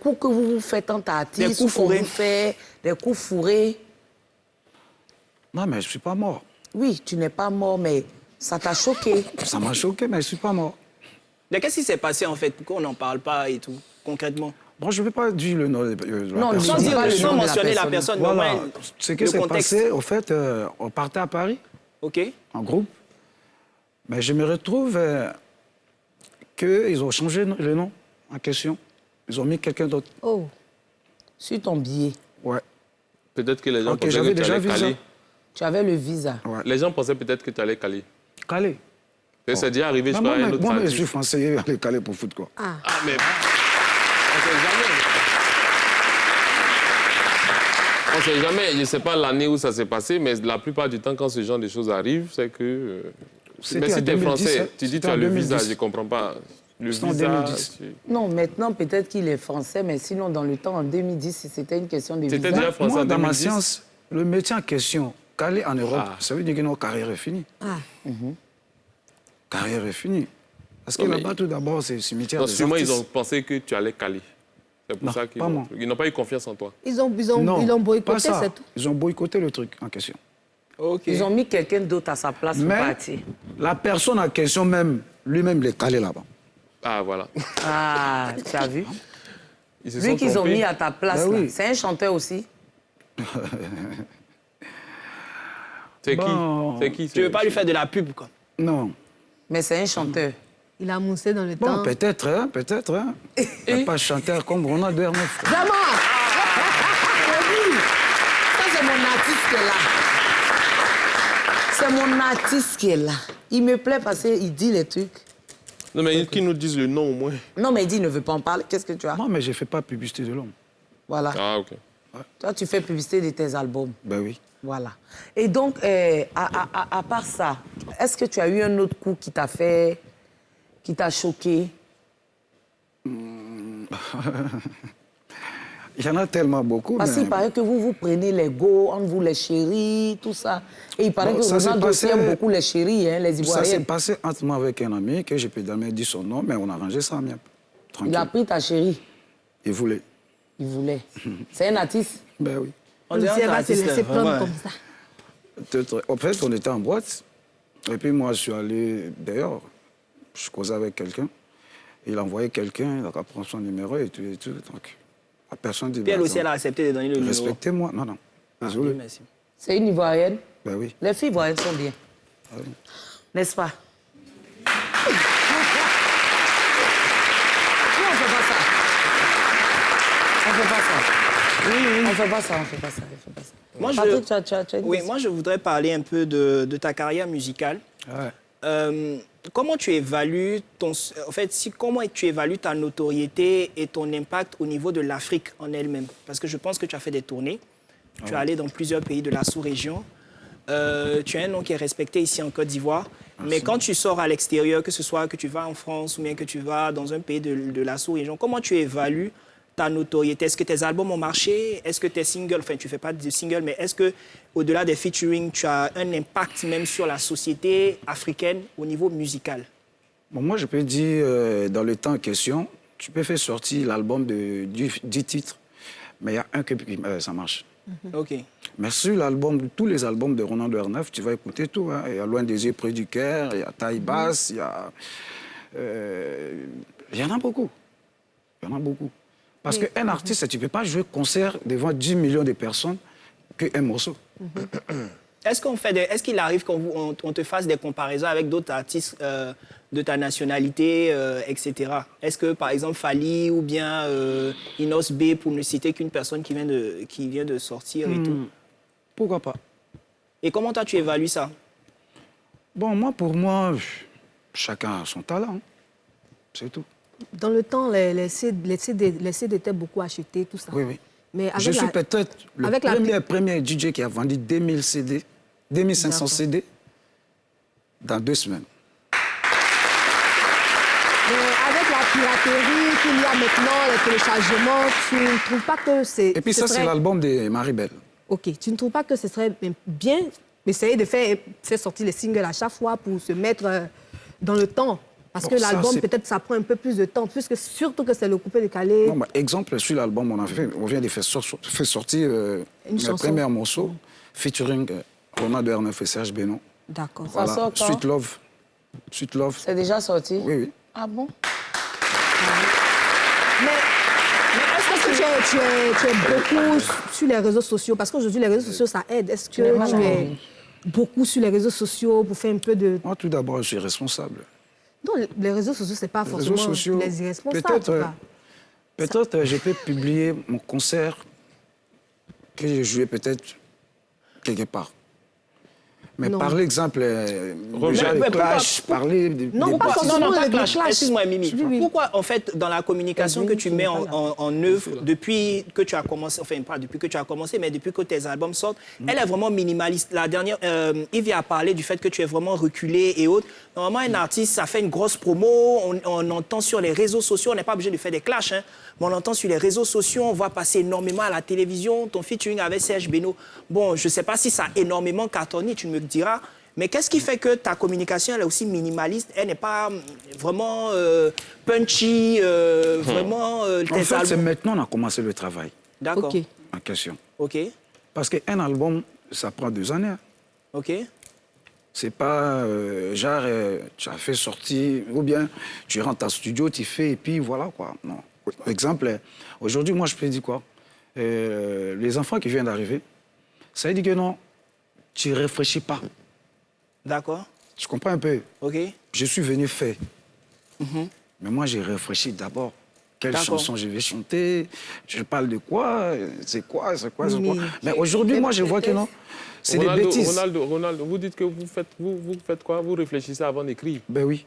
coups que vous vous faites en artiste, Des coups qu'on fourrés. vous fait, des coups fourrés. non, mais je ne suis pas mort. Oui, tu n'es pas mort, mais ça t'a choqué. Ça m'a choqué, mais je ne suis pas mort. Mais qu'est-ce qui s'est passé, en fait? Pourquoi on n'en parle pas et tout, concrètement? Bon, je ne vais pas dire le nom de la Non, personne. Sans dis dire pas le le nom nom, de la mentionner la personne. personne, mais au Voilà. moins Ce qui le s'est contexte. passé, au fait, on partait à Paris, OK. en groupe. Mais je me retrouve qu'ils ont changé le nom en question. Ils ont mis quelqu'un d'autre. Oh. Sur ton billet, Ouais. Peut-être que les gens Ok, pensaient j'avais que tu déjà allais vu ça. caler. tu avais le visa. Ouais. Les gens pensaient peut-être que tu allais caler. Calé. Et c'est déjà arrivé, je Non, crois, à un mais autre moi, je artiste. suis français, aller calé pour foot, quoi. Ah. Ah, mais... On sait jamais. On sait jamais. Je ne sais pas l'année où ça s'est passé, mais la plupart du temps, quand ce genre de choses arrivent, c'est que... C'était Mais en si tu es 2010, français, hein. tu dis C'était tu as en le visa, 2010. je ne comprends pas. Le C'était en visa... 2010. Non, maintenant, peut-être qu'il est français, mais sinon, dans le temps, en 2010, c'était une question de C'était visa. déjà français Moi, en dans ma 2010. science, le métier en question, calé en Europe, Ah. ça veut dire que notre carrière est finie. Ah. Carrière est finie. Parce que Non, mais- là-bas, tout d'abord, c'est le cimetière Non, des sûrement, ils ont artistes. pensé que tu allais caler. C'est pour Non, ça qu'ils pas moi. ils n'ont pas eu confiance en toi. Ils Non, l'ont pas boycotté, ça. c'est tout. Ils ont boycotté le truc en question. Ok. Ils ont mis quelqu'un d'autre à sa place pour Mais partir. la personne en question même, lui-même, il est calé là-bas. Ah, voilà. Ah, tu as vu? Ils se Lui sont qu'ils ont trompés. mis à ta place, Ben là, oui. c'est un chanteur aussi. C'est Bon. qui? C'est qui? Tu veux pas lui faire de la pub, quoi? Non. Mais c'est un chanteur. Il a moussé dans le Bon, temps. peut-être, hein, peut-être. Hein. Il n'est pas chanteur comme Ronald Ernest. Vraiment. Ça, c'est mon artiste qui est là. C'est mon artiste qui est là. Il me plaît parce qu'il dit les trucs. Non, mais qu'ils nous disent le nom au moins. Non, mais il dit il ne veut pas en parler. Qu'est-ce que tu as? Moi, mais je ne fais pas publicité de l'homme. Voilà. Ah, OK. Toi, tu fais publicité de tes albums. Ben oui. Voilà. Et donc, à part ça, est-ce que tu as eu un autre coup qui t'a fait... qui t'a choqué? Il y en a tellement beaucoup. Parce qu'il paraît que vous prenez les go, entre vous les chéris, tout ça. Et il paraît Bon, que ça s'est Ronaldo aussi passé- aime beaucoup les chéris, hein, les Ça s'est Ivoiriennes. passé entre moi avec un ami que je peux jamais dire son nom, mais on a arrangé ça bien. Tranquille. Il a pris ta chérie. Il voulait. Il voulait. C'est un artiste. Ben oui. On On dirait ne un va se artiste, laisser vraiment. prendre comme ça. En fait, on était en boîte. Et puis moi, je suis allé dehors. Je causais avec quelqu'un. Il a envoyé quelqu'un, il a pris son numéro et tout. Donc, la personne dit... Puis elle bah, aussi, elle a attends, accepté de donner le numéro. respectez-moi. Non, non. Ah, Désolé. oui, merci. C'est une Ivoirienne. Ben oui. Les filles ivoiriennes sont bien. N'est-ce pas? Non, on fait pas ça. On fait pas ça. Oui. On fait pas ça, on fait pas ça, on fait pas ça. Moi, Patrick, tu as une Oui, question? moi, je voudrais parler un peu de ta carrière musicale. Ouais. Comment tu évalues comment tu évalues ta notoriété et ton impact au niveau de l'Afrique en elle-même? Parce que je pense que tu as fait des tournées, tu es allé dans plusieurs pays de la sous-région, tu as un nom qui est respecté ici en Côte d'Ivoire, mais quand tu sors à l'extérieur, que ce soit que tu vas en France ou bien que tu vas dans un pays de la sous-région, comment tu évalues ta notoriété? Est-ce que tes albums ont marché? Est-ce que tes singles, enfin tu ne fais pas de singles, mais est-ce que au-delà des featuring, tu as un impact même sur la société africaine au niveau musical? Bon, moi, je peux dire, dans le temps en question, tu peux faire sortir l'album de 10 titres, mais il y a un qui ça marche. OK. Mais sur l'album, tous les albums de Ronaldo R9, tu vas écouter tout. Hein. Il y a Loin des yeux, près du cœur, il y a Taille basse, il y a... il y en a beaucoup. Il y en a beaucoup. Parce qu'un artiste, tu ne peux pas jouer concert devant 10 millions de personnes qu'un morceau. Est-ce qu'il arrive qu'on te fasse des comparaisons avec d'autres artistes de ta nationalité, etc. Est-ce que, par exemple, Fally ou bien Inos B, pour ne citer qu'une personne qui vient de sortir et tout? Pourquoi pas? Et comment toi, tu évalues ça? Bon, pour moi, chacun a son talent. C'est tout. Dans le temps, les CD étaient beaucoup achetés, tout ça. Oui, oui. Mais avec Je suis la- peut-être le avec la- premier DJ qui a vendu 2000 CD, 2500 D'accord. CD dans 2 semaines. Mais avec la piraterie qu'il y a maintenant, les téléchargements, tu ne trouves pas que c'est... Et puis ça, c'est l'album de Marie-Belle. OK. Tu ne trouves pas que ce serait bien d'essayer de faire sortir les singles à chaque fois pour se mettre dans le temps? Parce Bon, que ça, l'album, c'est- peut-être, ça prend un peu plus de temps, puisque surtout que c'est le coupé-décalé. Non, exemple, sur l'album, on vient de faire sortir le chanson. premier morceau, featuring Ronaldo R9 et Serge Benoît. D'accord. Ça sort quand? Sweet Love. Sweet Love. C'est déjà sorti? Oui, oui. Ah bon? Mais est-ce que tu es beaucoup sur les réseaux sociaux? Parce qu'aujourd'hui, les réseaux sociaux, ça aide. Est-ce que tu es beaucoup sur les réseaux sociaux pour faire un peu de... Moi, tout d'abord, je suis responsable. Non, les réseaux sociaux, c'est pas Les forcément réseaux sociaux, les irresponsables. peut-être je peux publier mon concert que j'ai joué peut-être quelque part. Mais Non. par exemple, déjà Mais les pourquoi- clashs, parler des Non, des pas bâtiments. forcément. Non, pas les clash. clashs. Excuse-moi, Mimi. Oui, oui. Pourquoi, en fait, dans la communication que tu mets en œuvre depuis que tu as commencé, enfin, pas depuis que tu as commencé, mais depuis que tes albums sortent, elle est vraiment minimaliste. La dernière, Yves a parlé du fait que tu es vraiment reculé et autres. Normalement, un artiste, ça fait une grosse promo, on entend sur les réseaux sociaux, on n'est pas obligé de faire des clashs, hein, mais on entend sur les réseaux sociaux, on voit passer énormément à la télévision, ton featuring avec Serge Benoît. Bon, je ne sais pas si ça a énormément cartonné, tu me diras. Mais qu'est-ce qui fait que ta communication elle est aussi minimaliste? Elle n'est pas vraiment punchy, vraiment... En tes fait, c'est albums- maintenant qu'on a commencé le travail D'accord. OK. en question. OK. Parce qu'un album, ça prend 2 années. Hein. OK. C'est pas genre, tu as fait sortir, ou bien tu rentres en studio, tu fais, et puis voilà, quoi. Non. Par exemple, aujourd'hui, moi, je peux dire quoi? Les enfants qui viennent d'arriver, ça veut dire que non, tu réfléchis pas. D'accord. Tu comprends un peu? OK. Je suis venu faire. Mais moi, j'ai réfléchi d'abord. Quelle D'accord. chanson je vais chanter? Je parle de quoi? C'est quoi? Mais aujourd'hui, moi, je vois que non. C'est des bêtises. Ronaldo, vous dites que vous faites quoi? Vous réfléchissez avant d'écrire? Ben oui.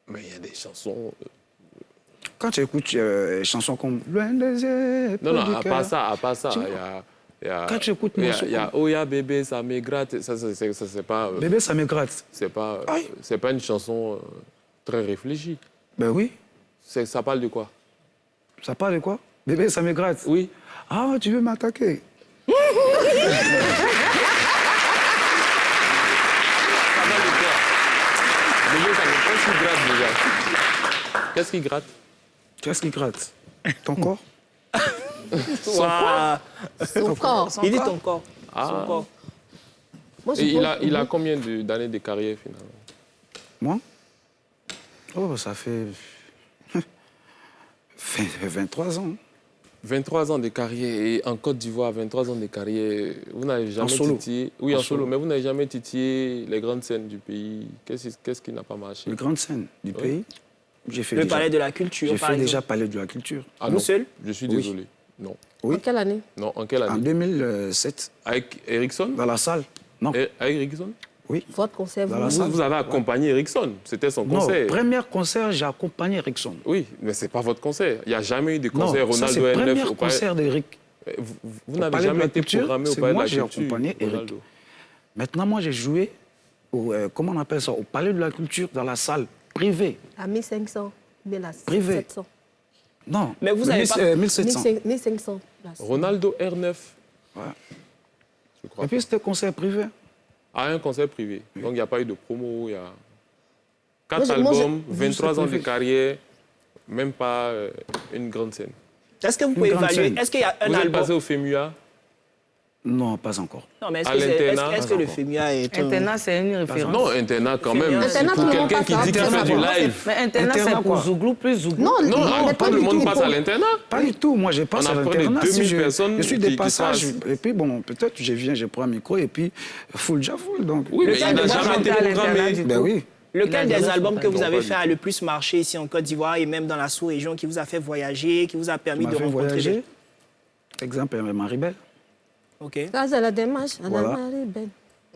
Mais il y a des chansons... Quand tu écoutes chansons comme Loin des yeux, Non, du à cœur. part ça, Tu- il y a... Quand tu écoutes il y a, morceaux il y a comme- Oh ya bébé, ça me gratte. Ça c'est pas... Bébé, ça me gratte. C'est pas, Aïe. c'est pas une chanson très réfléchie. Ben oui. Ça parle de quoi? Ça parle de quoi? Bébé, ça me gratte. Oui. Ah, tu veux m'attaquer? Ça parle de quoi? Bébé, qu'est-ce qui gratte déjà? Qu'est-ce qui gratte? Qu'est-ce qui gratte? Ton corps? Waouh. Son corps. Il dit ton corps. Son corps. Moi, je Et pense- il a combien d'années de carrière finalement? Moi? Oh, ça fait 23 ans. 23 ans de carrière et en Côte d'Ivoire, 23 ans de carrière, vous n'avez jamais solo. titillé... Oui, En en solo, solo. mais vous n'avez jamais titillé les grandes scènes du pays. Qu'est-ce qui n'a pas marché? Les grandes scènes du pays. J'ai fait Le déjà, palais de la culture, j'ai par fait exemple. déjà Palais de la Culture. Ah Vous non, seul? je suis Oui. désolé. Non. Oui. En quelle année? Non, en quelle En année? 2007, Avec Ericsson? dans la salle. Non, Avec Ericsson? oui. Votre concert, Dans la vous... salle. Vous avez accompagné Ericsson, c'était son Non, concert. premier concert, j'ai accompagné Ericsson. Oui, mais ce n'est pas votre concert. Il n'y a jamais eu de Non, concert ça c'est Ronaldo le R9 premier au Palais. concert d'Eric. Vous Au n'avez Palais de jamais la été Culture, programmé au c'est Palais de moi, la j'ai Culture. accompagné Eric. Ronaldo. Maintenant, moi, j'ai joué au, comment on appelle ça, au Palais de la Culture, dans la salle privée. À 1500, mais là, Privé. 700. Non, Mais vous avez pas- 1700. 1500 places. Ronaldo R9. Ouais. Je crois. Et puis, c'était concert privé. À un concert privé. Donc, il n'y a pas eu de promo. Il y a 4 Moi, je- albums, 23 ans de privé. carrière, même pas une grande scène. Est-ce que vous pouvez grande évaluer? scène. Est-ce qu'il y a un Vous êtes album? passé au FEMUA. Non, pas encore. Non, mais est-ce à que, l'internat? est-ce que le FEMUA est un... Internat, c'est une référence. Non, internat quand même. Internat, tout Pour le monde quelqu'un passe qui à dit qu'il fait du internat. live. Mais internat, Internat, c'est pour quoi. Zouglou plus Zouglou. Non, Non, mais tout le du monde tout. passe à l'internat. Pas du tout. Moi, je passe On à a près de l'internat. 2000 personnes je suis qui des passages. passent. Et puis, bon, peut-être je viens, je prends un micro et puis, full, j'avoue. Donc, Oui, mais il Lequel n'a de jamais moi, été j'entends à l'internat programmé. du ben tout. oui. Lequel Il a des déjà albums que vous Non, avez pas fait du a le plus marché ici en Côte d'Ivoire et même dans la sous-région, qui vous a fait voyager, qui vous a permis m'a de fait rencontrer voyager. Exemple, Maribel. OK. Grâce à la démarche, à la Voilà. Maribel.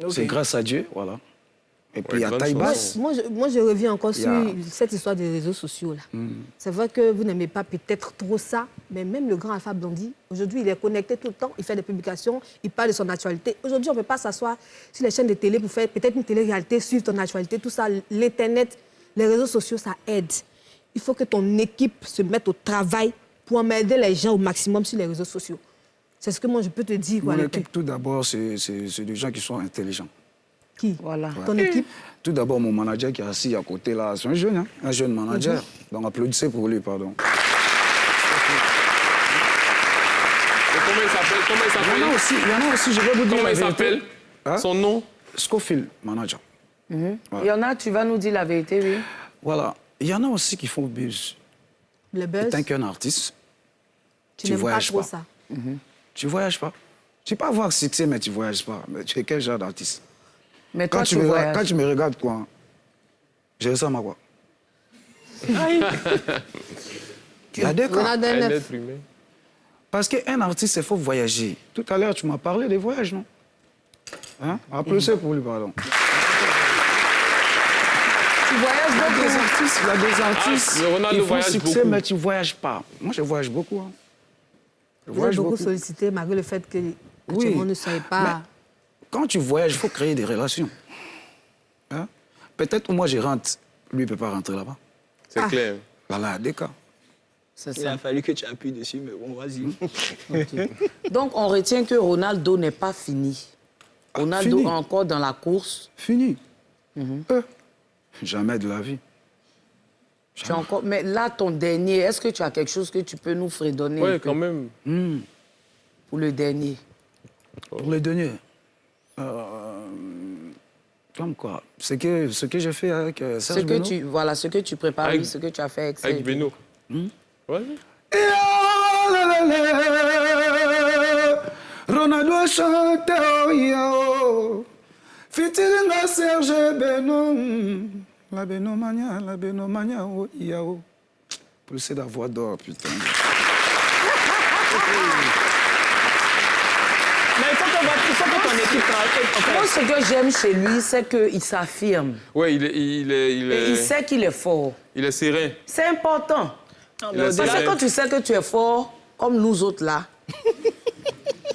OK. C'est grâce à Dieu, voilà. Et puis, il y a grande Taïbas. chanson. Moi, je reviens encore Il y sur a- cette histoire des réseaux sociaux. Là. C'est vrai que vous n'aimez pas peut-être trop ça, mais même le grand Alpha Blondy, aujourd'hui, il est connecté tout le temps, il fait des publications, il parle de son actualité. Aujourd'hui, on ne peut pas s'asseoir sur les chaînes de télé pour faire peut-être une télé-réalité, suivre ton actualité, tout ça. L'Internet, les réseaux sociaux, ça aide. Il faut que ton équipe se mette au travail pour emmerder les gens au maximum sur les réseaux sociaux. C'est ce que moi, je peux te dire. Mon Quoi, équipe, tout d'abord, c'est des gens qui sont intelligents. Qui Voilà. Ton équipe. Tout d'abord, mon manager qui est assis à côté, là, c'est un jeune, hein, un jeune manager. Donc, applaudissez pour lui, pardon. Et comment il s'appelle? Il y en a aussi, je vais vous dire Comment la il vérité. s'appelle? Hein? Son nom? Scofield, manager. Il y en a, tu vas nous dire la vérité, oui. Voilà. Il y en a aussi qui font buzz. Le buzz, Tant qu'un artiste, tu tu n'aimes pas voyages trop pas. ça. tu voyages pas. Tu peux avoir succès, mais tu voyages pas. Mais tu es quel genre d'artiste? Mais toi, Quand, tu tu me, voyages. quand tu me regardes, quoi, je ressemble à quoi? Il y a des cas. Ronaldo Un 9. être humain. Parce qu'un artiste, il faut voyager. Tout à l'heure, tu m'as parlé des voyages, non? Hein? Applaudissez pour lui, pardon. Tu voyages Il y a beaucoup. des artistes, le Ronaldo qui font voyage succès, beaucoup. mais tu ne voyages pas. Moi, je voyage beaucoup. Hein. Je Vous êtes voyage beaucoup sollicité malgré le fait que actuellement, ne soyez pas... Quand tu voyages, il faut créer des relations. Hein? Peut-être que moi, je rentre, lui, il ne peut pas rentrer là-bas. C'est clair. Voilà, des cas. C'est Il ça. a fallu que tu appuies dessus, mais bon, vas-y. Donc, on retient que Ronaldo n'est pas fini. Ronaldo fini. est encore dans la course. Fini. Jamais de la vie. Tu as encore... Mais là, ton dernier, est-ce que tu as quelque chose que tu peux nous fredonner un Oui, peu quand même. pour le dernier? Pour les derniers. Comme quoi? Ce que j'ai fait avec Serge Beno. Voilà, ce que tu prépares, Avec- oui, ce que tu as fait avec Avec Serge Beno. Ouais. Ronaldo chante oh Fitilinga Serge Beno. La Beno mania oh yao. Pousser la voix d'or, putain. Mais il faut que ton équipe travaille. Moi, ce que j'aime chez lui, c'est qu'il s'affirme. Ouais, Et il sait qu'il est fort. il est serein. C'est important. Il est Parce que serein. quand tu sais que tu es fort, comme nous autres là,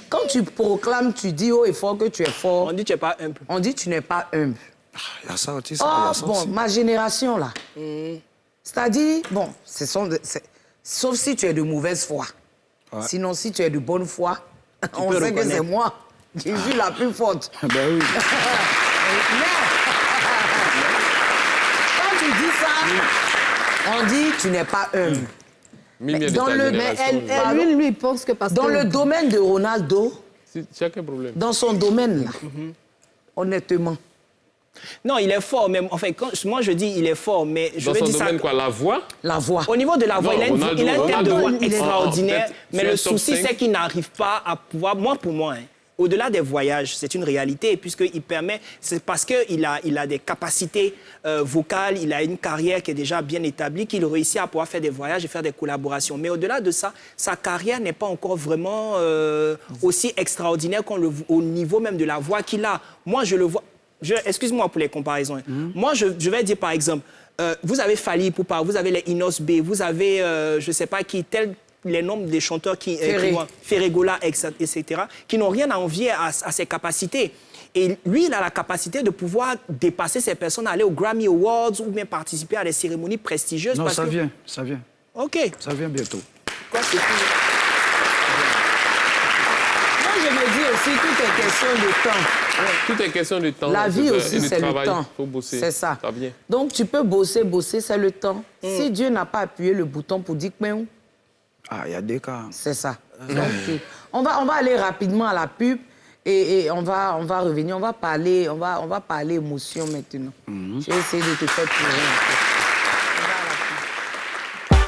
quand tu proclames, tu dis haut et fort que tu es fort, On dit que tu n'es pas humble. on dit que tu n'es pas humble. Il y a ça aussi, ça. Oh, Il y a ça bon, aussi. ma génération là. C'est-à-dire, bon, sauf si tu es de mauvaise foi. Ouais. Sinon, si tu es de bonne foi, on peux sait que c'est reconnaître. moi qui suis la plus forte. Ben oui. Mais, quand tu dis ça, on dit tu n'es pas humble. Mimi est de dans ta le- Mais génération, lui, il pense que parce Dans que... le domaine de Ronaldo, Tu as quel problème? dans son domaine là, honnêtement, Non, il est fort, mais enfin, moi je dis il est fort, mais je Dans veux son dire ça. domaine, quoi, la voix? la voix. Au niveau de la voix, Non, il a un Ronaldo, thème de voix Ronaldo, extraordinaire, peut-être mais sur le un top souci, 5. c'est qu'il n'arrive pas à pouvoir, moi pour moi, hein, au-delà des voyages, c'est une réalité, puisqu'il permet, c'est parce qu'il a des capacités vocales, il a une carrière qui est déjà bien établie, qu'il réussit à pouvoir faire des voyages et faire des collaborations. Mais au-delà de ça, sa carrière n'est pas encore vraiment aussi extraordinaire au niveau même de la voix qu'il a. Moi, je le vois... Excuse-moi pour les comparaisons. Moi, je vais dire, par exemple, vous avez Fally Ipupa, vous avez les Inos B, vous avez, je ne sais pas qui, les noms des chanteurs Ferregola, etc., qui n'ont rien à envier à ses capacités. Et lui, il a la capacité de pouvoir dépasser ces personnes, aller aux Grammy Awards ou bien participer à des cérémonies prestigieuses. Non, parce ça que... vient, ça vient. OK. Ça vient bientôt. Quoi, c'est tout? Moi, je me dis aussi, tout est question de temps. Tout est question de temps. La vie et aussi, de c'est le travail. temps. Il faut bosser. C'est ça. Ça vient. Donc, tu peux bosser, c'est le temps. Si Dieu n'a pas appuyé le bouton pour dire que Ah, il y a des cas. c'est ça. Donc, on va aller rapidement à la pub et on va revenir. On va parler émotion maintenant. Je vais essayer de te faire pleurer un peu. On va à la pub.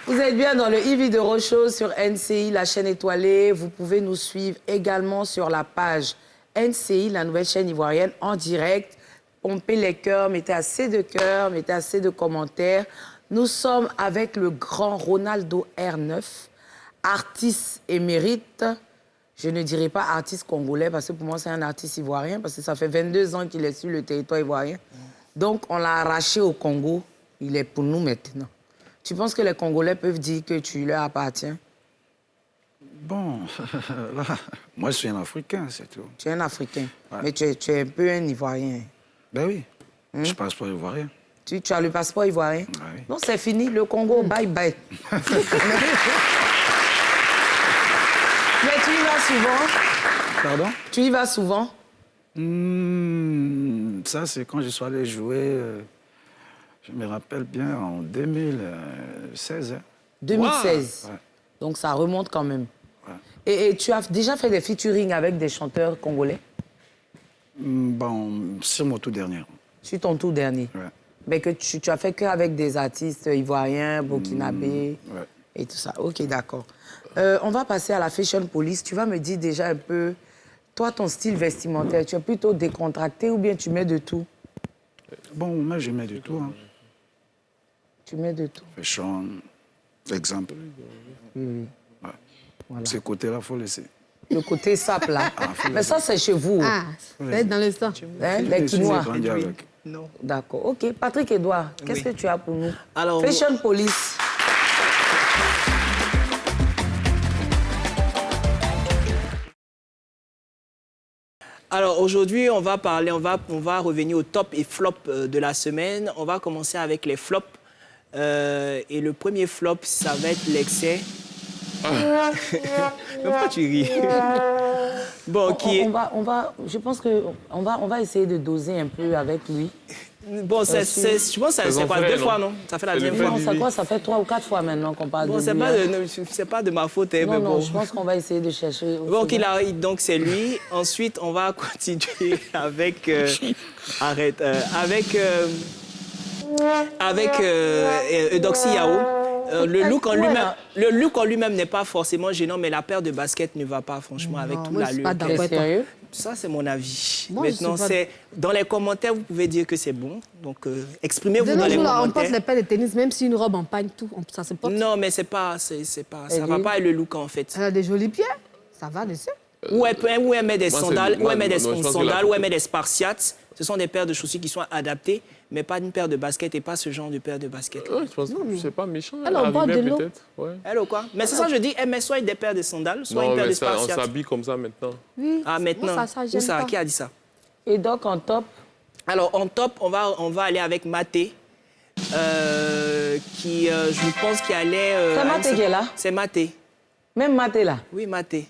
Vous êtes bien dans le Ivy de Rochaud sur NCI, la chaîne étoilée. Vous pouvez nous suivre également sur la page NCI, la nouvelle chaîne ivoirienne, en direct. Pompez les cœurs, mettez assez de cœurs, mettez assez de commentaires. Nous sommes avec le grand Ronaldo R9, artiste émérite. Je ne dirais pas artiste congolais, parce que pour moi, c'est un artiste ivoirien, parce que ça fait 22 ans qu'il est sur le territoire ivoirien. Donc, on l'a arraché au Congo. Il est pour nous maintenant. Tu penses que les Congolais peuvent dire que tu leur appartiens? Bon, là, moi, je suis un Africain, c'est tout. Tu es un Africain, Ouais. mais tu es un peu un Ivoirien. Ben oui, je passe pas ivoirien. Tu as le passeport ivoirien? Oui. Non, c'est fini, le Congo, bye bye. Mais tu y vas souvent? Pardon? Tu y vas souvent? Ça, c'est quand je suis allé jouer, je me rappelle bien, en 2016. Hein. 2016. Ouais. Donc ça remonte quand même. Ouais. Et tu as déjà fait des featuring avec des chanteurs congolais? Bon, c'est mon tout dernier. Sur ton tout dernier? Ouais. Mais que tu as fait qu'avec des artistes ivoiriens, burkinabés ouais. et tout ça. Ok, d'accord. On va passer à la Fashion Police. Tu vas me dire déjà un peu, toi, ton style vestimentaire, tu es plutôt décontracté ou bien tu mets de tout? Bon, moi, je mets du tout. Hein. Tu mets de tout. Fashion, exemple. Oui. Ouais. Voilà. Ce côté-là, il faut laisser. Le côté sap, là. faut Mais ça, c'est chez vous. Ah, ça va être dans le sang. Hein, les quinois. J'ai grandi avec. Non. D'accord. OK. Patrick Edouard, qu'est-ce que tu as pour nous? Alors, Fashion Police. Alors aujourd'hui, on va revenir au top et flop de la semaine. On va commencer avec les flops. Et le premier flop, ça va être l'excès Pourquoi tu ris? Bon, Je pense qu'on va essayer de doser un peu avec lui. Bon, je pense que c'est quoi, 2 fois, non? Ça fait la deuxième fois. Non, ça quoi? Ça fait 3 ou 4 fois maintenant qu'on parle Bon, de lui. c'est pas de ma faute, hein, Non, mais non, bon. je pense qu'on va essayer de chercher. Bon, donc c'est lui. Ensuite, on va continuer avec... avec Eudoxie Yao. Le look en lui-même n'est pas forcément gênant, mais la paire de baskets ne va pas, franchement, avec tout moi, je suis pas l'allure. d'accord. Sérieux? Ça, c'est mon avis. Moi, je Maintenant, suis pas- dans les commentaires, vous pouvez dire que c'est bon. Donc, exprimez-vous De dans nos les jours, là, on porte commentaires. les paires de tennis, même si une robe en pagne, tout, ça se porte. Non, mais ça va lui? pas avec le look, en fait. Elle a des jolis pieds, ça va dessus. Ou elle met des moi, c'est- sandales, ou moi, elle met des non, je pense que sandales, la- ou elle met des spartiates. Ce sont des paires de chaussures qui sont adaptées, mais pas une paire de baskets et pas ce genre de paire de baskets. Ouais, je pense que c'est pas méchant. Elle en boit de arrivait l'eau. peut-être. Ouais. Elle ou quoi? Mais c'est ça, je dis, elle met soit des paires de sandales, soit Non, une paire de mais ça, on spartiates. s'habille comme ça maintenant. Oui, Ah, maintenant. moi, ça Où gêne ça? pas. Qui a dit ça? Et donc, en top, Alors, en top, on va aller avec Maté, qui, je pense, qui allait... C'est Maté qui est là? C'est Maté. même Maté là. Oui, Maté.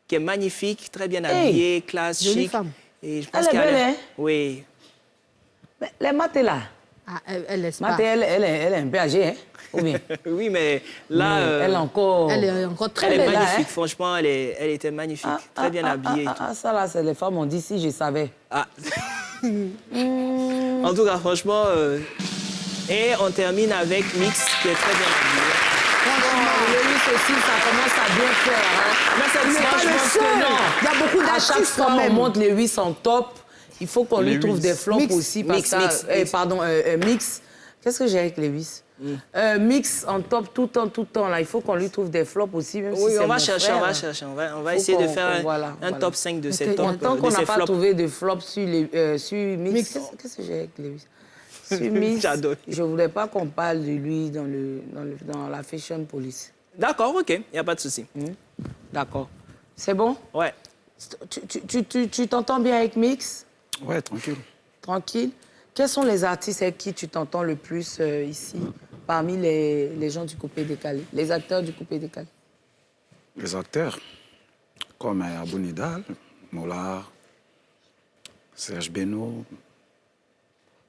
Qui est magnifique, très bien Hey, habillée, classe, jolie chic. femme. Et je pense Elle est qu'elle belle, allait- hein? Oui. Mais les Maté là. Ah, elle laisse pas. Maté, elle est un peu âgée, hein? Ou bien? Oui, mais là... Elle est encore. Elle est encore très Elle est belle. là, magnifique, hein? franchement, elle était magnifique, très bien habillée et tout. Ça là, c'est les femmes, on dit si je savais. Ah. En tout cas, franchement... Et on termine avec Mix, qui est très bien habillé. Louis aussi, ça commence à bien faire. Hein? Mais c'est Mais moi, pas je le pense seul. que non. Il y a beaucoup À chaque d'artistes fois, quand on même. monte les 8 en top. Il faut qu'on lui trouve des flops Mix. aussi. Parce Mix, que, mix, mix. Pardon, mix. Qu'est-ce que j'ai avec les 8 Mix en top tout le temps. Là. Il faut qu'on lui trouve des flops aussi, même si Oui, c'est on va mon chercher, frère, on va hein. chercher. On va Faut essayer de qu'on- faire voilà, un voilà. top 5 de ces Ok. tops, Tant de qu'on n'a ces pas flops. trouvé de flops sur, sur Mix. Mix. Qu'est-ce que j'ai avec les 8 Sur Mix, J'adore. je ne voulais pas qu'on parle de lui dans la Fashion Police. D'accord, OK, il n'y a pas de souci. D'accord. C'est bon Ouais. Tu t'entends bien avec Mix? Ouais, tranquille. Tranquille. Quels sont les artistes avec qui tu t'entends le plus ici, parmi les gens du coupé décalé, les acteurs du coupé décalé? Les acteurs, comme Abou Nidal, Mollard, Serge Beno.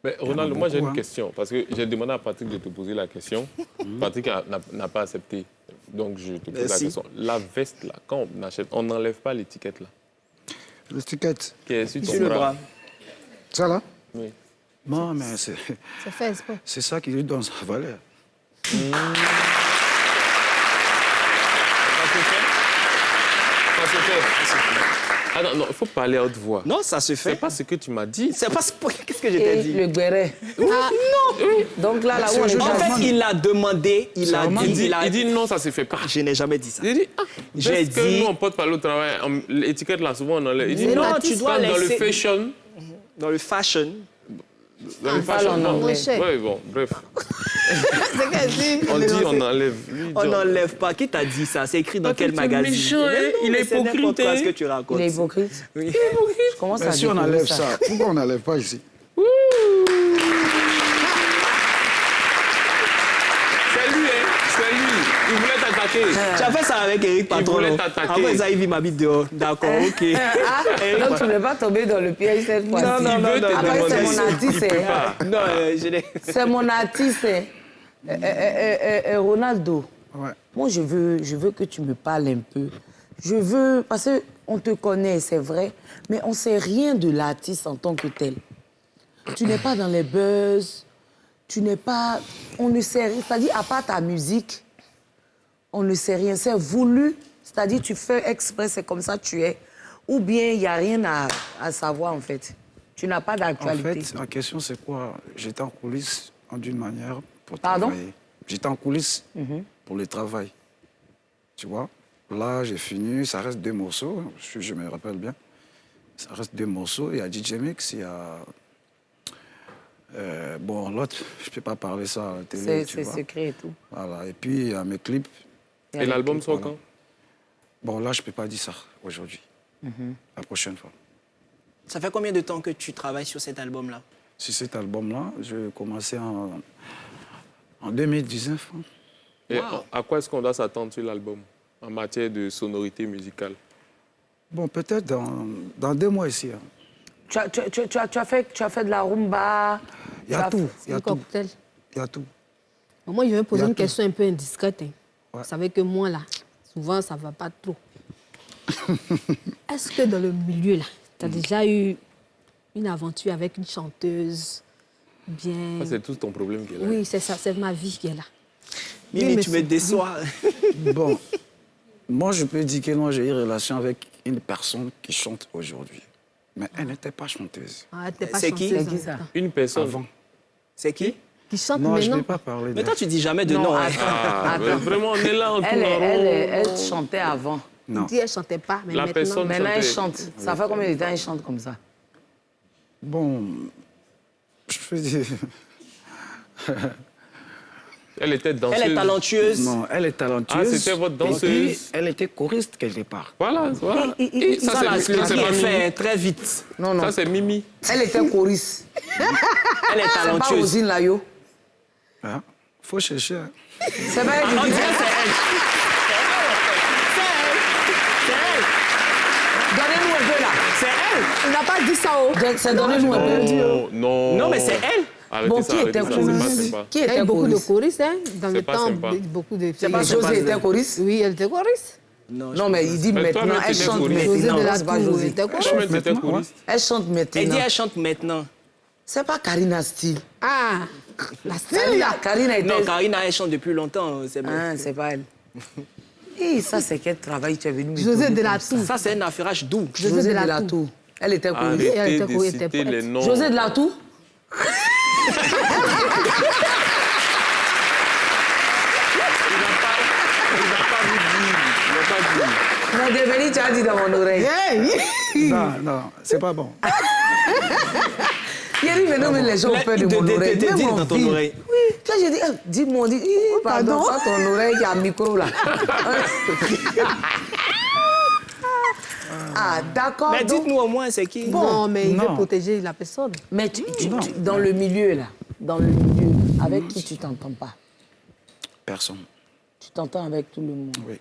Mais Il y en a Ronald, moi j'ai beaucoup, une hein. question, parce que j'ai demandé à Patrick de te poser la question. Patrick n'a pas accepté, donc je te pose la Merci. question. La veste, là, quand on achète, on n'enlève pas l'étiquette, là, L'étiquette, qui est sur ton Sur le bras. ça là? Oui. Non, mais c'est C'est fait exprès. c'est ça qui lui donne sa valeur. Ça se fait. Ah non, non, il faut parler à haute voix. Non, ça se C'est fait. pas ce que tu m'as dit. C'est pas... Qu'est-ce que je t'ai Et dit? le Guéret. Ah, Donc là où on est En dans- fait, il a demandé, il a Armand. dit... Il dit non, ça se fait pas. Je n'ai jamais dit ça. J'ai dit, J'ai parce que dit- nous, on porte pas le travail. L'étiquette, là, souvent, on enlève. Il dit Non, non, tu dois dans le laisser- fashion. Dans le fashion, Dans le parle fashion. en non. anglais. Oui, bon, bref. c'est qu'elle dit. On dit on enlève. Lui, on dit, n'enlève pas. Qui t'a dit ça? C'est écrit dans Patrick, quel tu es magazine? méchant, hein? Mais non, Il est mais c'est n'importe hypocrite, quoi hein? ce que tu racontes. Il est hypocrite. Oui. Je commence à Mais si on découvrir enlève ça, pourquoi on n'enlève pas ici? C'est lui, hein? C'est lui. Il voulait t'attaquer. Tu as fait ça avec Eric Patron. voulait non? t'attaquer. Après ça, il vit ma bite dehors. D'accord, OK. Ah, donc tu ne veux pas tomber dans le piège cette fois-ci. Non, non, Il veut te non, Après, c'est demander mon si artiste. il peut pas. Non, je l'ai... C'est mon artiste. Ronaldo. Ouais. Moi, je veux que tu me parles un peu. Je veux... Parce qu'on te connaît, c'est vrai, mais on ne sait rien de l'artiste en tant que tel. Tu n'es pas dans les buzz, tu n'es pas... On ne sait rien. C'est-à-dire, à part ta musique, on ne sait rien. C'est voulu, c'est-à-dire, tu fais exprès, c'est comme ça tu es. Ou bien, il n'y a rien à savoir, en fait. Tu n'as pas En d'actualité. fait, la question c'est quoi? J'étais en coulisses d'une manière pour Pardon? travailler. J'étais en coulisses pour le travail. Tu vois? Là, j'ai fini, ça reste 2 morceaux, je me rappelle bien. Ça reste 2 morceaux. Il y a DJ Mix, il y a... bon, l'autre, je ne peux pas parler ça à la télé, tu C'est vois. secret et tout. Voilà. Et puis, il y a mes clips. Et l'album sort Voilà. quand? Bon, là, je ne peux pas dire ça aujourd'hui. La prochaine fois. Ça fait combien de temps que tu travailles sur cet album-là? Sur cet album-là, j'ai commencé en 2019. hein. Et à quoi est-ce qu'on doit s'attendre sur l'album en matière de sonorité musicale? Bon, peut-être dans 2 mois ici. Hein. Tu as fait de la rumba. Il y a tout. C'est un cocktail. Il y a tout. Moi, je vais poser Il y a une tout. question un peu indiscrète. Hein. Ouais. Vous savez que moi, là, souvent, ça ne va pas trop. Est-ce que dans le milieu, là, tu as déjà eu une aventure avec une chanteuse bien... Ça, c'est tout ton problème qui est là. Oui, c'est ça, c'est ma vie qui est là. Mimi, Oui, tu me déçois. Bon, moi, je peux dire que moi, j'ai eu une relation avec une personne qui chante aujourd'hui. Mais elle n'était pas chanteuse. Ah, t'es pas C'est qui? chanteuse C'est qui, en ça? même temps. Une personne. Avant. C'est qui? Qui chante Non, je ne maintenant. vais pas parler Mais d'elle. toi, tu dis jamais de Non, nom. hein. attends. Ah, mais vraiment, on est là en tout Elle chantait avant. Non. Elle dit elle chantait pas, mais La maintenant... personne- Maintenant, elle chantait. chante. Ça fait combien de temps elle chante comme ça? Bon, je peux dire... Elle était danseuse. Elle est talentueuse. Non, elle est talentueuse. Ah, c'était votre Et puis, danseuse. elle était choriste quelque part. Voilà, voilà. Et Ça, ça, la c'est vie pas est Mimi. fait très vite. Non, non. Ça, c'est Mimi. Elle était choriste. Elle est C'est pas talentueuse. Rosine Layo. Hein? Faut chercher. Hein. C'est pas elle On qui dit. dirait que c'est elle. Donnez-nous un peu là. C'est elle. Il n'a pas dit ça, oh. C'est donnez-nous un peu. Non, non. Non, mais c'est elle. Arrêtez Bon, ça, qui arrêtez était ça, c'est pas choriste? sympa. Qui Il y a était eu beaucoup de choriste? choristes, hein, dans le pas temps, sympa. beaucoup de filles. pas José était choriste? Oui, elle était choriste. Non, mais il dit Mais maintenant. toi-même, Elle t'étais chante choriste. José maintenant. de la C'est pas Tour José. était choriste. Chouette, c'était Maintenant, choriste. Elle chante Elle dit maintenant. elle chante maintenant. C'est pas Karina Steele. Ah, la style, là. Karina Non, était. Karina, elle chante depuis longtemps. C'est bon. Ah, c'est pas elle. Et ça, c'est quel travail tu es venu me José donner de la comme ça? Tour. Ça, c'est un affairage doux. José de la Tour. Elle était choriste. Elle Arrêtez était de choriste, elle citer était les poète. noms. José de la Tour? Non, Deveni, tu as dit dans mon oreille. Non, non, c'est pas bon. Il dit, mais non, mais les gens ont peur de mon oreille. Te Même dit mon dans ton fils. oreille. Oui. Quand je dis, dis-moi, dis, pardon, pas ton oreille qui a un micro là. Ah, d'accord. Mais donc- dites-nous au moins, c'est qui? Non, mais il veut Non. protéger la personne. Mais dans le milieu là, dans le milieu, avec qui tu t'entends pas? Personne. Tu t'entends avec tout le monde. Oui.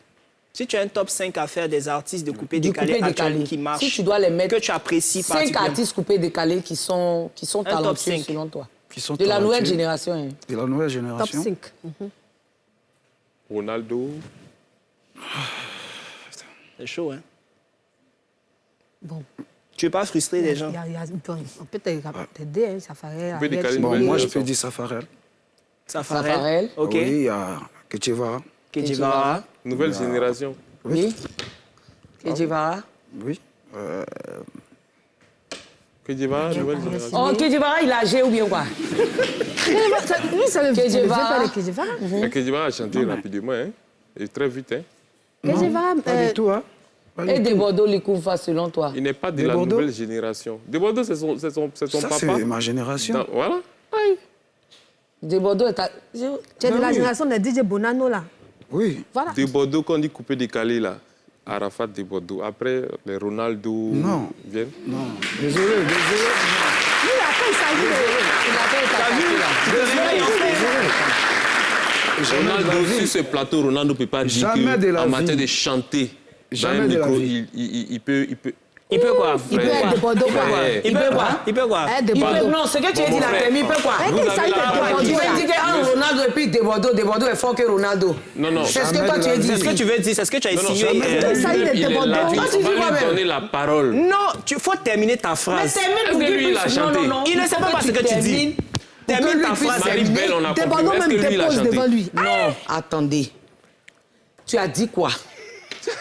Si tu as un top 5 à faire des artistes de coupé Du décalé coupé actuels décalé. qui marchent, Si tu dois les mettre, que tu apprécies 5 particulièrement. artistes coupés décalés qui sont top talentueux 5. selon toi. Qui sont De la nouvelle talentueux. génération. Hein. De la nouvelle Top génération. 5. Ronaldo. C'est chaud, hein? Bon, Tu n'es pas frustré des gens? on peut t'aider, hein, ça ferait... Coupé décalé, Bon, nouvelle moi, je génération. peux dire Safarel. Safarel. Safarel. OK. Oui, il y a Ketchevara. Kedjivara. Nouvelle génération. Oui. Kedjivara. Oui. Kedjivara, nouvelle génération. Oh, Kedjivara, il a âgé ou bien quoi? Lui, c'est le Kedjivara. le Kedjivara. Mais Kedjivara a chanté rapidement, hein? Et très vite, hein? Kedjivara, Pas du tout, hein. Pas du Et tout. de Bordeaux, Likoufa, selon toi? Il n'est pas de De la Bordeaux? nouvelle génération. De Bordeaux, c'est son Ça, papa. c'est ma génération. Voilà. De Bordeaux est à... tu es de la génération de DJ Bonanno, là. Oui. Voilà. De Bordeaux, quand on dit coupé décalé, là, Arafat de Bordeaux. Après, les Ronaldo Non. viennent. Non. Désolé. Lui, après, il s'agit de... Il a fait ta Ronaldo, sur ce plateau, Ronaldo ne peut pas dire Jamais de la qu'en matière vie. de chanter, Jamais dans un de la micro, vie. il peut... Il peut quoi? Il peut être de Bordeaux, quoi. Ouais. Il peut quoi? Il peut quoi? Être de Il peut, Bordeaux. non, ce que tu as dit Mon là, frère. il peut quoi? Vous il avez s'agit la de parole. Tu Bordeaux. veux dire que Ronaldo et puis de Bordeaux est fort que Ronaldo. Non, non. C'est ce que Jamais toi de tu la as vie. dit. C'est ce que tu veux dire, c'est ce que tu as Non, non, insinué. jamais. Ça, il est Il est de là. Bordeaux. Toi, tu On dis va quoi, lui même? donner la parole. Non, il faut terminer ta Mais phrase. termine Est-ce pour que qu'il lui, il a puisse- chanté? Non, non, non. Il ne sait même pas ce que tu dis. Termine ta phrase. Marie-Belle, on a De compris. Bordeaux Est-ce même que lui, il a dépose chanté? devant lui. Non, attendez. Tu as dit quoi?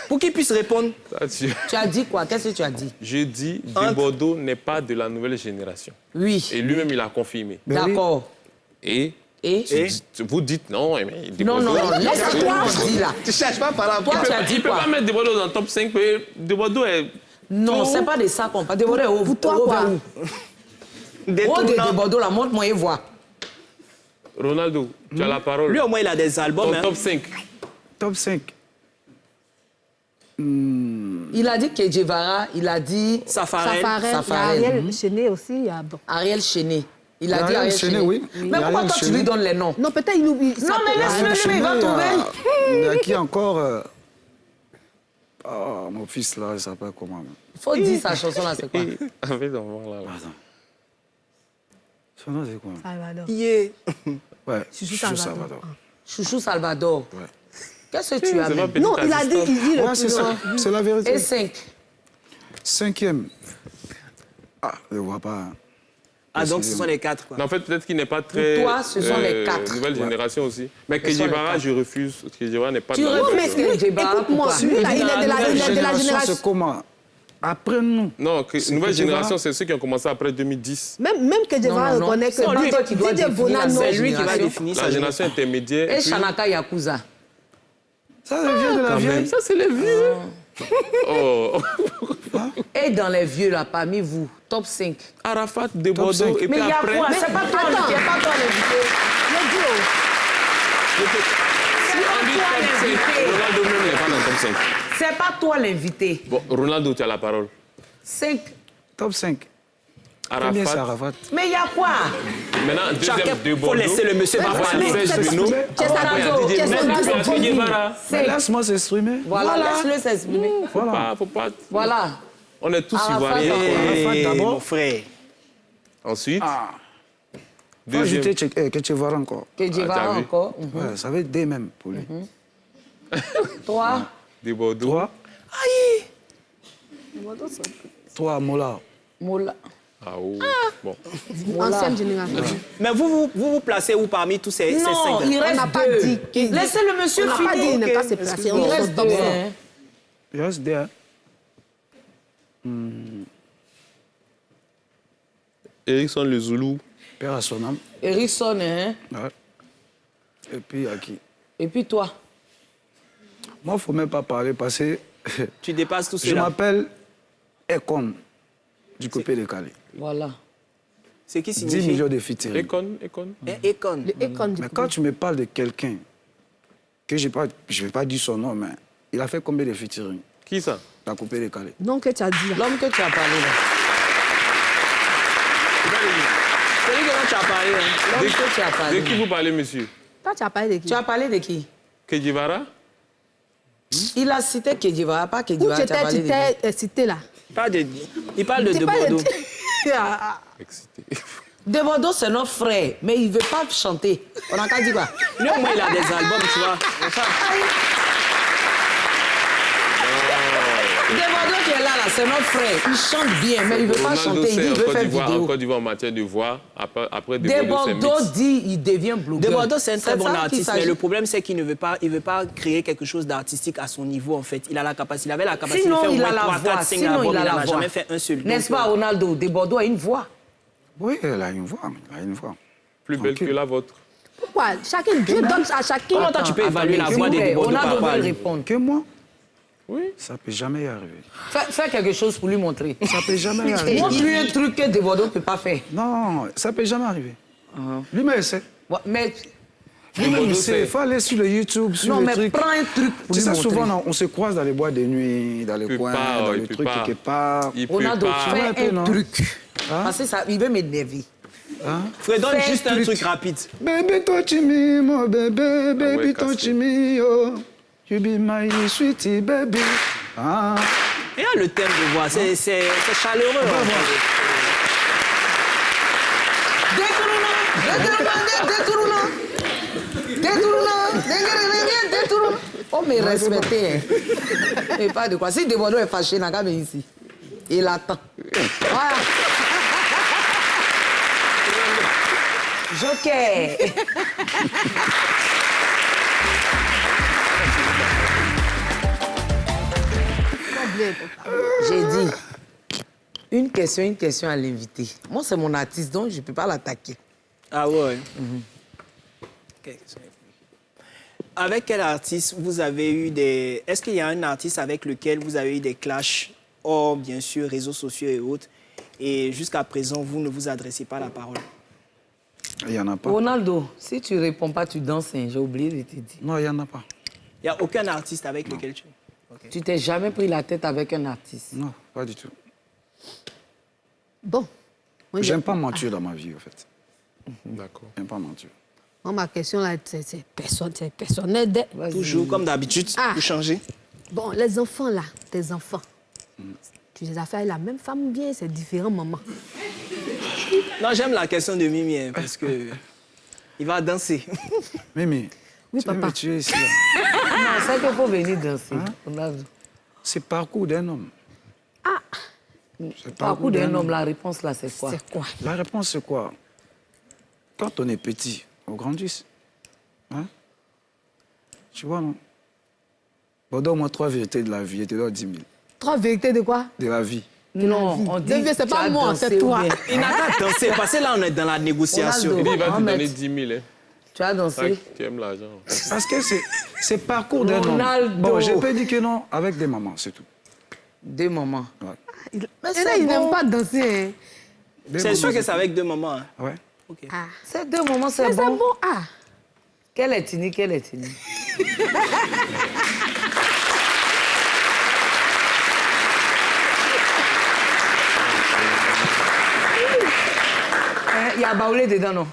Pour qu'il puisse répondre. Ça, Tu as dit quoi? Qu'est-ce que tu as dit? Je dis, De Entre- Bordeaux n'est pas de la nouvelle génération. Oui. Et lui-même, il a confirmé. D'accord. Et Et? vous dites non, mais De Non, Bordeaux... non, non, laisse-toi dire là. Tu cherches pas par Toi, tu as Il dit ne peut quoi? pas mettre De Bordeaux dans le top 5. De Bordeaux est... Non, c'est pas de ça qu'on parle. De Bordeaux est au Pour toi, quoi? Haut de Bordeaux, là, montre-moi et vois. Ronaldo, tu as la parole. Lui, au moins, il a des albums. Ton hein. top 5. Top 5. Il a dit Kedjivara, il a dit Safarel. Safarel, il y a Safarel. Ariel Chenet aussi. Il y a... bon. Ariel Chenet. Il a dit Ariel Chéné. Oui. Mais pourquoi toi, tu lui donnes les noms? Non, peut-être il oublie. Non, mais laisse-le, il va trouver. Il y a qui encore mon fils, là, il s'appelle comment? Il faut dire sa chanson, là, c'est quoi? Avec l'enfant, là. Attends. Son nom, c'est quoi? Salvador. Yeah. Ouais, Chouchou Chouchou Salvador. Salvador. Chouchou Salvador. Ouais. Qu'est-ce que tu as C'est mis? pas petit Non, il a dit, assistant. il dit le Ouais, plus c'est ça. loin. C'est la vérité. Et 5. 5e. Ah, je ne vois pas. hein. Ah, donc ce sont les 4, quoi. Mais en fait, peut-être qu'il n'est pas très... Pour toi, ce sont les 4. Nouvelle génération aussi. Mais Ce sont les Kedjebara, 4. je refuse. Kedjebara n'est pas Tu dans la refuses génération. que Djebara, Écoute-moi, pourquoi? lui, là, il est de la C'est génération. comment? Après nous. Non, nouvelle Kedjebara. génération, c'est ceux qui ont commencé après 2010. Même que Djebara Non, non, non. reconnaît C'est lui que qui doit DJ définir la Bonano, C'est lui qui va génération. définir La sa génération intermédiaire. Et puis- Shanaka Yakuza. Ça vient de la Quand même, vieille. ça, c'est les vieux. Oh. Et dans les vieux, là, parmi vous, top 5. Arafat de Top Bordeaux. 5. Et puis Mais il y a après... quoi? C'est pas toi, Attends. c'est pas toi l'invité. le duo. C'est pas toi l'invité. Ronaldo même n'est pas dans le top 5. C'est pas toi l'invité. Bon, Ronaldo, tu as la parole. 5. Top 5. Combien c'est Arafat. Arafat? Mais il y a quoi? Maintenant, Chacun, deuxième de faut Bordeaux. laisser le monsieur Mais parler. Serge Beno. Ronaldo, DJ Ronaldo, Messi, Ronaldo. Kedjebara. Mais laisse-moi s'exprimer. Voilà, laisse-le s'exprimer. Faut pas... Voilà. On est tous Arafat, ivoiriens. Arafat d'abord. Mon frère. Ensuite, Faut ajouter deuxième. Kedjebara encore. Que Djebara t'as vu? encore. Ouais, ça va être D même pour lui. 3. De Bordeaux. 3. 3 Mola. Moula. Ah, oh. Bon. Ancienne génération. Mais vous placez où parmi tous ces Non, 5 il On n'a reste pas 2. dit qu'il- Laissez le monsieur On n'a pas dit il finir. n'est pas se placer. Il reste 2. deux. Il reste D. Hein? Erickson le Zoulou. Père à son âme. Erickson, hein? Ouais. Et puis à qui? Et puis toi? Moi, il ne faut même pas parler parce que Tu dépasses tout je cela. m'appelle Ekon du Copé de Cali. Voilà. Ce qui 10 signifie... millions de featuring. Econ. Econ. Le Econ du Mais quand tu me parles de quelqu'un que je ne vais pas dire son nom, mais il a fait combien de featuring? Qui ça? La Copé de Cali. nom que tu as dit là. L'homme que tu as parlé là. Celui dont tu as parlé. Hein. L'homme que tu as De parlé. qui vous parlez, monsieur? Toi, tu as parlé de qui? Tu as parlé de qui? Kedjebara? Il a cité Kedjebara, pas Où Kedjebara. tu Tu as parlé de qui? t'es cité là. Il parle de Tu parles Bordeaux. Ah, Excité. De Bordeaux, c'est notre frère, mais il ne veut pas chanter. On a qu'à dire quoi? Lui, au moins, il a des albums, tu vois. Enfin, De Bordeaux qui est là, c'est notre frère. Il chante bien, mais il ne veut pas Ronaldo, chanter. Il dit c'est il en veut Côte faire d'Ivoire, en vidéo. Côte d'Ivoire en matière de voix. Après De c'est Bordeaux mix. dit il devient blogueur. De Bordeaux, c'est un très bon ça qu'il artiste, mais s'agit. le problème, c'est qu'il ne veut pas créer quelque chose d'artistique à son niveau, en fait. Il a la capacité, il avait la capacité Sinon, de faire au il moins a la 3, voix. 4, 5 Sinon, albums, il a il la n'en a voix. jamais fait un seul. N'est-ce Donc, pas, Ronaldo? De Bordeaux a une voix. Oui, elle a une voix. Elle a une voix. Plus belle que la vôtre. pourquoi? Chacun, Dieu donne à chacun. Comment toi, tu peux évaluer la voix de Bordeaux Ronaldo par veut lui? répondre. Que moi? Oui. Ça ne peut jamais y arriver. Fais quelque chose pour lui montrer. Ça ne peut jamais y arriver. Montre-lui un truc que De Bordeaux ne peut pas faire. Non, ça ne peut jamais arriver. Lui-même, il sait. Ouais, mais Lui-même, il Bordeaux, sait. c'est- Il faut aller sur le YouTube, sur non, le mais truc. prends un truc pour C'est lui ça, montrer. souvent, on se croise dans les boîtes de nuit, dans les peut coins, pas, dans il les peut trucs pas. quelque part. Il peut Ronaldo, pas. Ouais, un fais peu, un non? truc. Parce que ça, il veut m'énerver. Frère, donne Fais juste un un truc. truc rapide. Baby, touch me, mon bébé, baby, ouais, touch casse-tête. me, oh. You be my sweetie, baby. Ah. Regarde le thème de voix, c'est chaleureux. en fait. Faut me respecter. Hein. Et pas de quoi. Si De Bordeaux est fâché, n'a qu'à venir ici. Il attend. Voilà. Joker. J'ai dit une question à l'invité. Moi, c'est mon artiste, donc je ne peux pas l'attaquer. Ah ouais. Ok. Avec quel artiste vous avez eu des... Est-ce qu'il y a un artiste avec lequel vous avez eu des clashs hors, bien sûr, réseaux sociaux et autres, et jusqu'à présent, vous ne vous adressez pas la parole? Il n'y en a pas. Ronaldo, si tu ne réponds pas, tu danses. Hein. J'ai oublié de te dire. Non, il n'y en a pas. Il n'y a aucun artiste avec lequel tu... Ok. Tu t'es jamais pris la tête avec un artiste. Non, pas du tout. Bon. Moi, J'aime pas mentir dans ma vie, en fait. D'accord. J'aime pas mentir. Moi, ma question, là, c'est personnel. Toujours comme d'habitude, pour changer. Bon, les enfants, là, tes enfants, tu les as fait avec la même femme ou bien c'est différent, maman? Non, j'aime la question de Mimi, hein, parce que il va danser. Mimi, Oui, tu veux papa. me tuer ici, là. Non, c'est qu'il faut venir danser. C'est le parcours d'un homme. C'est le Parcours d'un homme, la réponse là, c'est quoi? C'est quoi? La réponse, c'est quoi? Quand on est petit, on grandit. Hein? Tu vois, non? Bon, donne-moi 3 vérités de la vie et te donne 10 000. 3 vérités de quoi? De la vie. Non, on dit. C'est tu pas as moi, dansé c'est toi. ou bien- Il n'a qu'à danser, parce que là, on est dans la négociation. Ronaldo. Il va te Mohamed. donner 10 000. Hein. Tu as Ça, dansé? tu aimes l'argent. Parce que c'est le parcours d'un homme. Ronaldo. Bon, je peux dire que non, avec des mamans, c'est tout. 2 moments. Ouais. Mais Et là, il n'aime pas danser. Hein. Des C'est mamans, sûr que c'est avec 2 mamans. Hein. Ouais. Ok. Ah. C'est 2 moments, c'est Mais c'est bon. bon. Ah. Quelle est Tini, quelle est Tini? Il y a Baoulé dedans, non?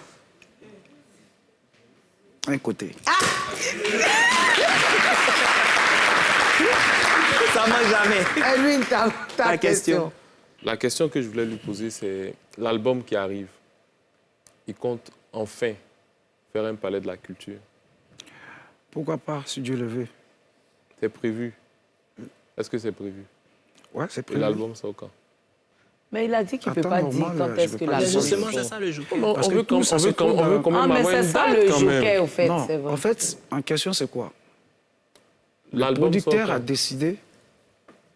Un côté. Ça marche jamais. Et lui, ta La question. question. La question que je voulais lui poser, c'est l'album qui arrive. Il compte enfin faire un palais de la culture. Pourquoi pas, si Dieu le veut? C'est prévu. Est-ce que c'est prévu? Ouais, c'est Et prévu. l'album, c'est au quand? Mais il a dit qu'il ne peut Attends, pas normal, dire quand je est-ce peux que pas la dire. Justement, sort. c'est ça le jeu. On Parce que veut, tout ça se trouve on veut dans- quand même Ah, mais avoir c'est une ça date, le quand même. joker, au fait, Non, c'est vrai. en fait, en question, c'est quoi? Le L'album sort producteur quand? a décidé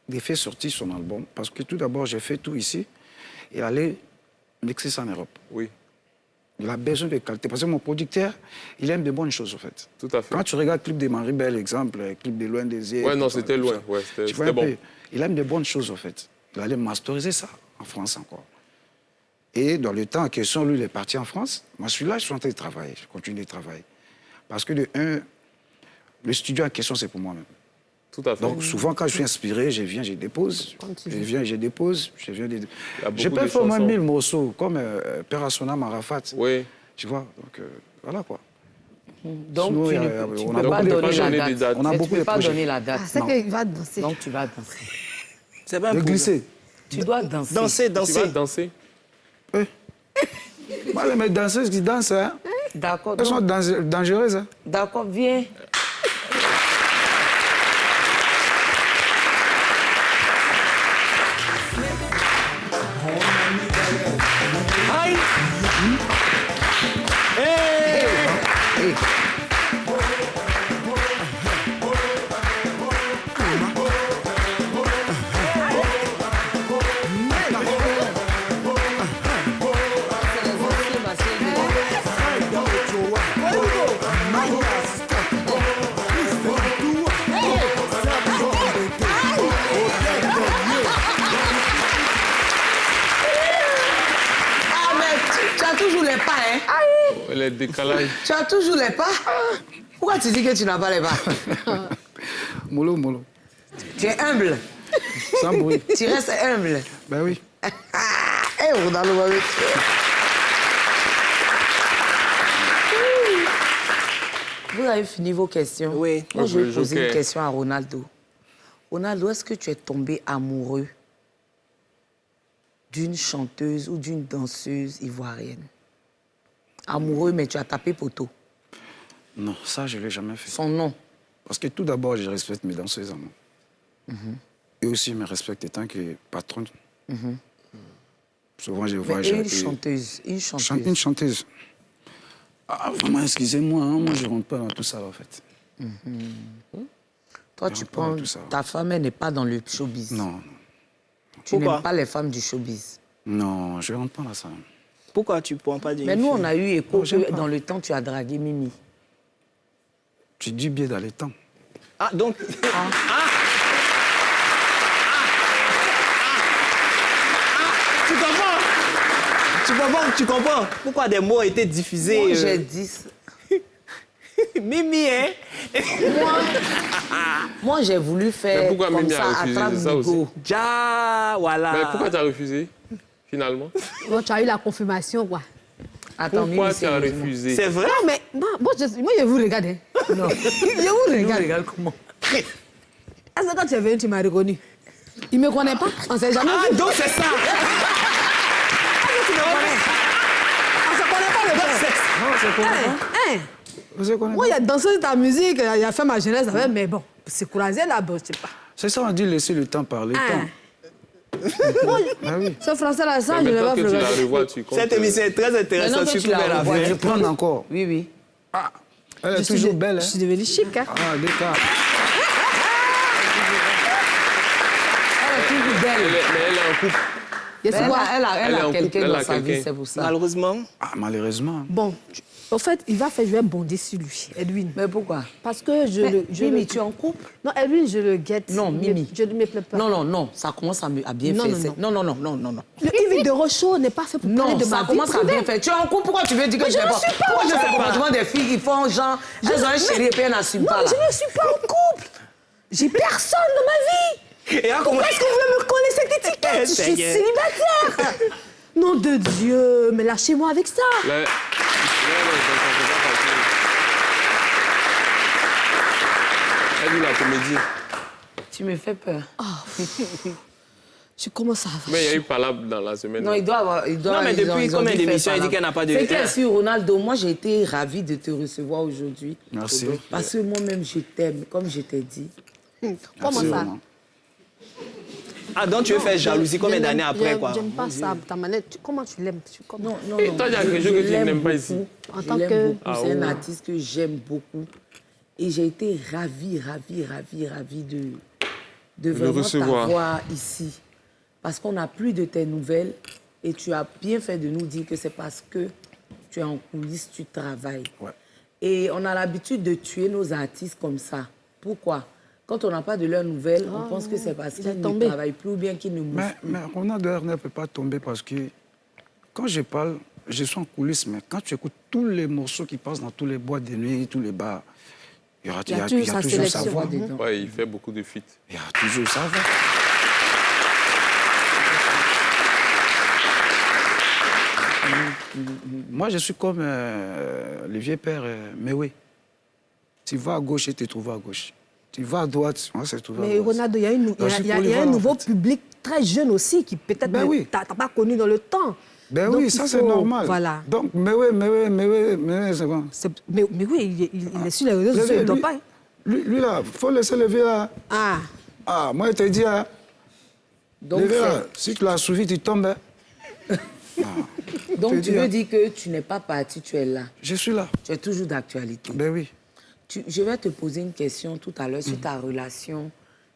de faire sortir son album parce que tout d'abord, j'ai fait tout ici et aller mixer ça en Europe. Oui, Il a besoin de qualité parce que mon producteur, il aime de bonnes choses, en fait. tout à fait. Quand tu regardes le clip de Marie Belle, exemple, le clip de Loin des Yeux... Ouais, non, tout ça, c'était tout loin. ça, Ouais, tu vois c'était un bon. peu, il aime de bonnes choses, en fait. Il allait masteriser ça en France encore. Et dans le temps en question, lui, il est parti en France. Moi, je suis là, je suis en train de travailler. Je continue de travailler. Parce que, de un, le studio en question, c'est pour moi-même. Tout à fait. Donc, souvent, quand je suis inspiré, je viens, je dépose. Je viens, je dépose. Je viens, y a beaucoup je peux de faire moins chansons. 1000 morceaux, comme Perasona Marafat. Oui. Tu vois, donc voilà quoi. Donc, Sinon, tu on ne a peux beaucoup pas de donner projets. la Donner date. des dates. On a Mais beaucoup tu de peux pas projets. donner la date. Ah, c'est Non. qu'il va danser. Donc, tu vas danser. C'est pas un De problème. glisser. Tu dois danser. Danser, Tu vas danser. danser? Moi, les mecs danseuses qui dansent, hein, D'accord. elles sont donc- dangereuses. Hein. D'accord, viens. Aïe! Hey! Ah, mais tu as toujours les pas, hein? Les décalages. Tu as toujours les pas? Pourquoi tu dis que tu n'as pas les pas? Mollo, mollo. Tu es humble. Sans bruit. Tu restes humble. Ben oui. Eh, Ronaldo, va avec toi. Vous avez fini vos questions? Oui. Moi, je vais Le poser une joker. question à Ronaldo. Ronaldo, est-ce que tu es tombé amoureux d'une chanteuse ou d'une danseuse ivoirienne? Amoureux, mais tu as tapé poteau. Non, ça, je ne l'ai jamais fait. Son nom. Parce que tout d'abord, je respecte mes danseuses à moi. Et aussi, ils me respectent étant que patronne. Souvent, je vois... Mais j'ai une été- chanteuse. Une chanteuse. Une chanteuse. Ah, vraiment, excusez-moi, hein, moi, je ne rentre pas dans tout ça, en fait. Toi, Je tu rentre pas dans prends... tout ça. Ta femme, elle n'est pas dans le showbiz. Non, non. Tu Pourquoi n'aimes pas les femmes du showbiz. Non, je ne rentre pas dans ça. Pourquoi tu ne prends pas d'une Mais nous, fille? on a eu écho Non, j'aime que pas. dans le temps, tu as dragué Mimi. Tu dis bien dans les temps. Ah, donc... Tu comprends? Tu comprends? Tu comprends? Pourquoi des mots ont été diffusés? Moi, j'ai dit... Mimi, hein? Moi, j'ai voulu faire Mais pourquoi comme Mimi a ça, refusé attrape ça aussi? Bigo. Ja, voilà. Mais pourquoi tu as refusé, finalement? Bon, tu as eu la confirmation, quoi. Attends, Pourquoi Mimi, tu as sérieusement. refusé? C'est vrai? Non, mais moi, je vous regarde. Hein. Non. Je vous regarde. Regarde comment. Est-ce que quand tu es venu, tu m'as reconnu? Il me connaît pas? On s'est jamais Ah, vu. donc c'est ça. Tu me connais? On se connaît pas le frère. Non, c'est quoi? Hein? Vous êtes Moi, il a dansé ta musique, il a fait ma jeunesse avec, mais bon, c'est courageux là-bas, je sais pas. C'est ça, on dit laisser le temps parler. Hein? Ah oui. Ce français-là, ça, Mais je ne vais maintenant pas que tu la regarder. revois, tu comptes... Cette émission est très intéressante, Maintenant que surtout tu la vers la revois, fin. Je vais prendre encore. Oui, oui. Ah, elle est Je suis toujours de- belle, Je hein? suis devenue chic, hein. Ah, l'écart. Elle est toujours belle. Mais elle est en couple. Et c'est quoi? Elle Elle est a en quelqu'un couple, elle dans a sa vie, quelqu'un. c'est pour ça. Malheureusement, Ah, malheureusement. Bon, au fait, je vais bondir sur lui, Edwin. Mais pourquoi? Parce que Mimi, tu es en couple? Non, Edwin, je le guette. Non, Mimi. Je ne me plais pas. Non, non, non, ça commence à bien Non, faire. non, c'est- Non, non, non, non, non, non. Le Yves de Rochaud n'est pas fait pour parler Non, de ma ça vie commence à privée. bien faire. Tu es en couple, pourquoi tu veux dire que Mais je je n'ai ne pas? suis pas Pourquoi en je fais couple. le comportement des filles qui font genre, je ont un chéri et puis elles n'assument Non, pas là? je ne suis pas en couple. J'ai personne dans ma vie. Et alors, Pourquoi est-ce que vous voulez me coller cette étiquette? Je suis Seigneur. célibataire. Nom de Dieu, mais lâchez-moi avec ça. Là, elle dit la comédie. Tu me fais peur. Je commence à... Mais il y a eu palabre dans la semaine. Non, il doit avoir. Il doit, Non, mais ils ont- depuis ils ont combien dû faire d'émissions il dit palabre. qu'elle n'a pas de- C'est qu'elle sur Ronaldo. Moi, j'ai été ravie de te recevoir aujourd'hui. Merci. Parce que moi-même, je t'aime, comme je t'ai dit. Comment Merci, ça? vraiment. ah, donc tu veux faire jalousie combien d'années après, quoi? J'aime pas ça, ta manette. Comment tu l'aimes? Non, non, Et non. toi, il y a quelque chose que tu l'aime n'aimes pas beaucoup. ici. En Je tant l'aime que- beaucoup. Ah, C'est un ouais. artiste que j'aime beaucoup. Et j'ai été ravie de vraiment recevoir. t'avoir ici. Parce qu'on n'a plus de tes nouvelles. Et tu as bien fait de nous dire que c'est parce que tu es en coulisses, tu travailles. Ouais. Et on a l'habitude de tuer nos artistes comme ça. Pourquoi? Quand on n'a pas de leurs nouvelles, on pense que c'est parce il est qu'ils ne tombé. travaillent plus ou bien qu'ils ne bougent plus. Mais Ronaldo ne peut pas tomber parce que quand je parle, je suis en coulisses, mais quand tu écoutes tous les morceaux qui passent dans tous les boîtes de nuit, tous les bars, il y a toujours toujours sa sa sélection voix. dedans. Ouais, il fait beaucoup de feats. Il y a toujours sa voix. Moi, je suis comme le vieux père, mais oui. Tu vas à gauche et tu te trouves à gauche. Tu vas à droite, on va se trouver à Mais droite. Ronaldo, il y a, il y a un polyvalent, nouveau en fait. public très jeune aussi qui peut-être Ben oui. t'as pas connu dans le temps. Ben Donc, oui, il ça c'est faut- normal. Voilà. Donc, mais oui, c'est bon. Mais oui, il est sur les réseaux sociaux, il ne doit lui, pas. lui, là, il faut laisser le vieux là. Ah, Ah, moi, je te dis, hein, Donc, le vieux c'est- là, si tu l'as suivi, tu tombes. Hein. donc je tu dis, veux hein. dire que tu n'es pas parti, tu es là. Je suis là. Tu es toujours d'actualité. Ben oui. Je vais te poser une question tout à l'heure sur ta relation,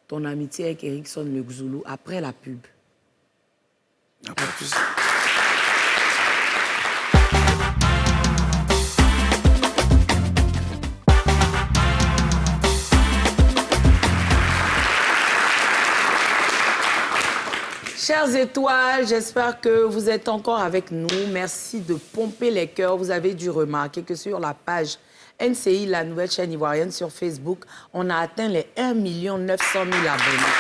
ton amitié avec Erickson Le Xoulou après la pub. À plus. Chères étoiles, j'espère que vous êtes encore avec nous. Merci de pomper les cœurs. Vous avez dû remarquer que sur la page NCI, la nouvelle chaîne ivoirienne sur Facebook, on a atteint les 1 900 000 abonnés.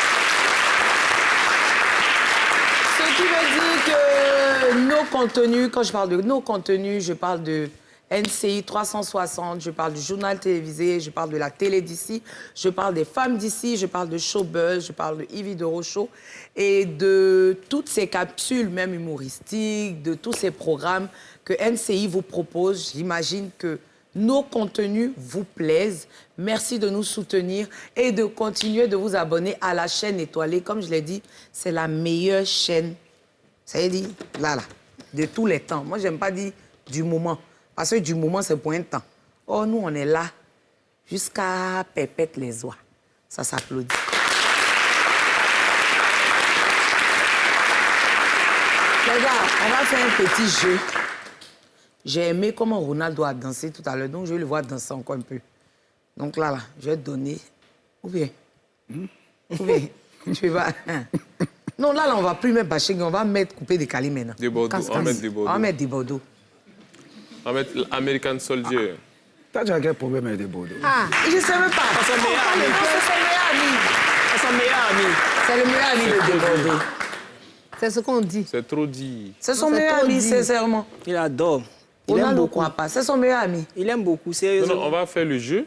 Ce qui veut dire que nos contenus, quand je parle de nos contenus, je parle de NCI 360, je parle du journal télévisé, je parle de la télé d'ici, je parle des femmes d'ici, je parle de Showbuzz, je parle de Yves de Rochaud et de toutes ces capsules, même humoristiques, de tous ces programmes que NCI vous propose. J'imagine que nos contenus vous plaisent. Merci de nous soutenir et de continuer de vous abonner à la chaîne étoilée. Comme je l'ai dit, c'est la meilleure chaîne, ça veut dire, là, de tous les temps. Moi, j'aime pas dire du moment. Parce que du moment, c'est pour un temps. Oh, nous, on est là jusqu'à pépette les oies. Ça s'applaudit. Les gars, on va faire un petit jeu. J'ai aimé comment Ronaldo a dansé tout à l'heure, donc je vais le voir danser encore un peu. Donc là, je vais te donner... Ou bien... Tu vas... Non, là, on va plus mettre bashing, on va mettre couper des calis maintenant. Des Bordeaux, on va mettre des Bordeaux. On va mettre des Bordeaux. On va mettre l'American Soldier. T'as déjà quel problème avec des Bordeaux? ah. Je ne sais même pas. C'est son meilleur ami. C'est son meilleur ami. C'est son meilleur ami. C'est le meilleur ami de Bordeaux. C'est ce qu'on dit. C'est trop dit. C'est son C'est meilleur trop ami, dit. sincèrement. Il adore. Il aime Ronaldo beaucoup. croit pas. C'est son meilleur ami. Il aime beaucoup, Non, sérieusement. non, on va faire le jeu.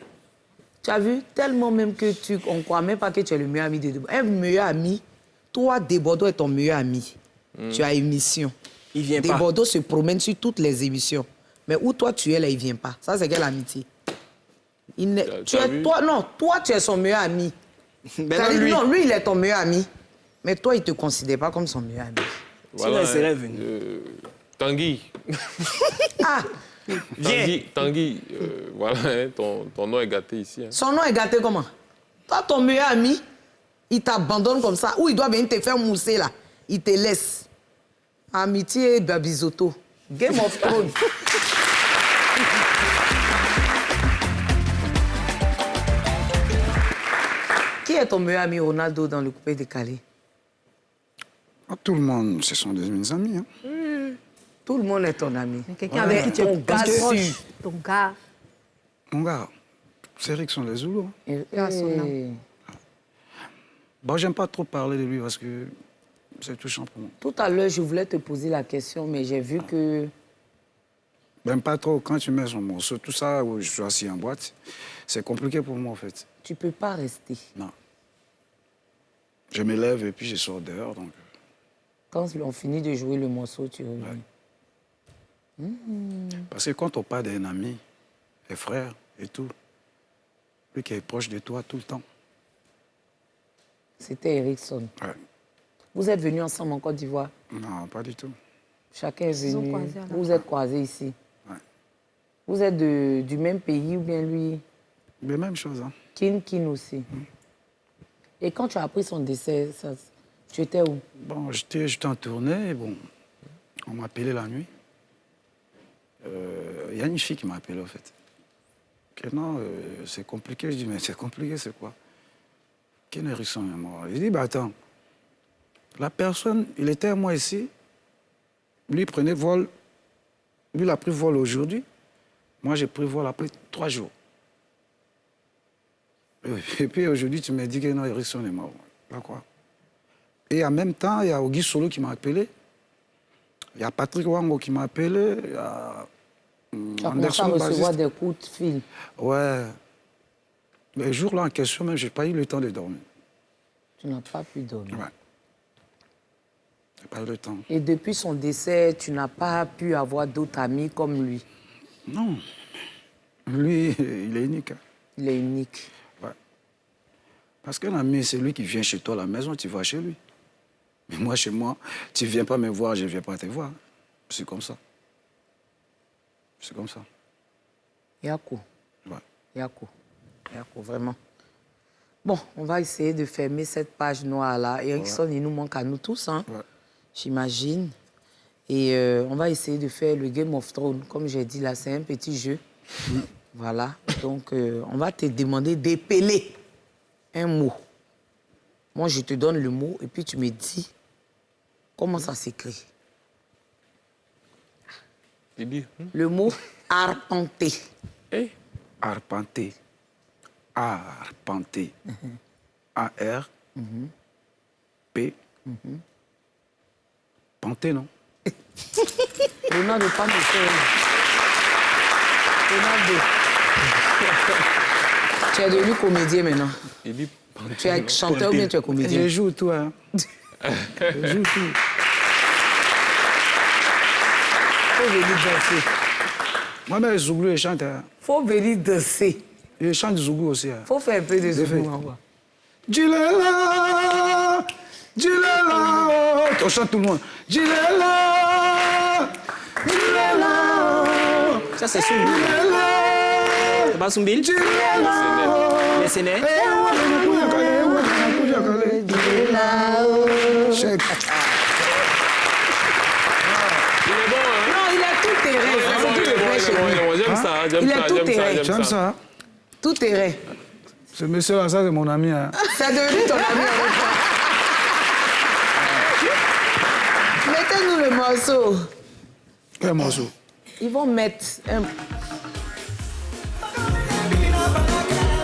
Tu as vu, tellement même que on ne croit même pas que tu es le meilleur ami de Debordo. Un meilleur ami, toi, Debordo est ton meilleur ami. Tu as émission. Il vient pas. Debordo se promène sur toutes les émissions. Mais où toi tu es là, il ne vient pas. Ça, c'est quelle amitié? Tu as vu? Toi, tu es son meilleur ami. Ben Ça non, dit, lui. non, lui, il est ton meilleur ami. Mais toi, il ne te considère pas comme son meilleur ami. Sinon, il serait venu. Tanguy. Ah, Tanguy, voilà, hein, ton nom est gâté ici. Hein. son nom est gâté comment? Toi, ton meilleur ami, il t'abandonne comme ça. Ou il doit venir te faire mousser là. Il te laisse. Amitié Babisoto. Game of Thrones. Qui est ton meilleur ami Ronaldo dans le coupé décalé? Ah, tout le monde, ce sont mes amis. Hein. Tout le monde est ton ami. Quelqu'un avec qui tu es Ton gars proche, sûr. ton gars. Mon gars, c'est Erickson les Zoulous. Hein. Bon, j'aime pas trop parler de lui parce que c'est touchant pour moi. Tout à l'heure, je voulais te poser la question, mais j'ai vu que... Même pas trop. Quand tu mets son morceau, tout ça, où je suis assis en boîte, c'est compliqué pour moi, en fait. Tu peux pas rester. Non. Je me lève et puis je sors dehors, donc... Quand on finit de jouer le morceau, tu reviens. Parce que quand on parle d'un ami, un frère et tout, lui qui est proche de toi tout le temps. C'était Erickson. Ouais. Vous êtes venus ensemble en Côte d'Ivoire? Non, pas du tout. Chacun est sont venu. croisés à la Vous êtes croisés ici. Ouais. Vous êtes du même pays ou bien lui? Mais même chose, hein. Kin aussi. Et quand tu as appris son décès, tu étais où? Bon, j'étais en tournée, et bon, on m'a appelé la nuit. Il y a une fille qui m'a appelé, en fait. Que non, c'est compliqué. Je dis, mais c'est compliqué, c'est quoi? Ken Erickson est mort. Je dis, bah attends, la personne, il était à moi ici, lui il prenait vol, lui il a pris vol aujourd'hui, moi j'ai pris vol après 3 jours. Et puis aujourd'hui, tu me dis que non, Erickson est mort. Pourquoi? Et en même temps, il y a Auguste Solo qui m'a appelé, il y a Patrick Wango qui m'a appelé, il y a Tu as commencé à recevoir des coups de fil. Ouais. Mais le jour-là en question, même, je n'ai pas eu le temps de dormir. Tu n'as pas pu dormir. Ouais. Je n'ai pas eu le temps. Et depuis son décès, tu n'as pas pu avoir d'autres amis comme lui. Non. Lui, il est unique. Hein. Il est unique. Ouais. Parce qu'un ami, c'est lui qui vient chez toi à la maison, tu vas chez lui. Mais moi, chez moi, tu ne viens pas me voir, je ne viens pas te voir. C'est comme ça. C'est comme ça. Yako. Ouais. Yako, vraiment. Bon, on va essayer de fermer cette page noire-là. Erickson, il nous manque à nous tous, hein, Ouais. j'imagine. Et on va essayer de faire le Game of Thrones. Comme j'ai dit là, c'est un petit jeu. Voilà. Donc, on va te demander d'épeler un mot. Moi, je te donne le mot et puis tu me dis comment ça s'écrit. Il dit. Le mot arpenter. Hey. Arpenter. Arpenter. A-R. P. Panter, non? Ronaldo, pas me faire. Ronaldo. Tu es devenu comédien maintenant. Il dit. Tu es chanteur ou bien tu es comédien? Je joue tout, hein. Je joue tout. Faut venir danser. Moi-même, Zouglou, je chante. Hein. Faut venir danser. Je chante Zouglou aussi. Hein. Faut faire un peu de fait. zougou. Hein. Djilela, Djilela. On chante tout le monde. Djilela, Djilela. Ça, c'est Soumbil. C'est pas Soumbil? Mais c'est né. Check. Il est bon, hein? Non, il a tout terrain. Ça, c'est tout le vrai chez lui. J'aime ça, j'aime Il a ça, tout j'aime ça, terrain. j'aime J'aime ça. Hein. Tout terrain. Ce monsieur-là, ça, c'est mon ami. Hein. C'est devenu ton ami avec toi. Mettez-nous le morceau. Quel morceau? Ils vont mettre un...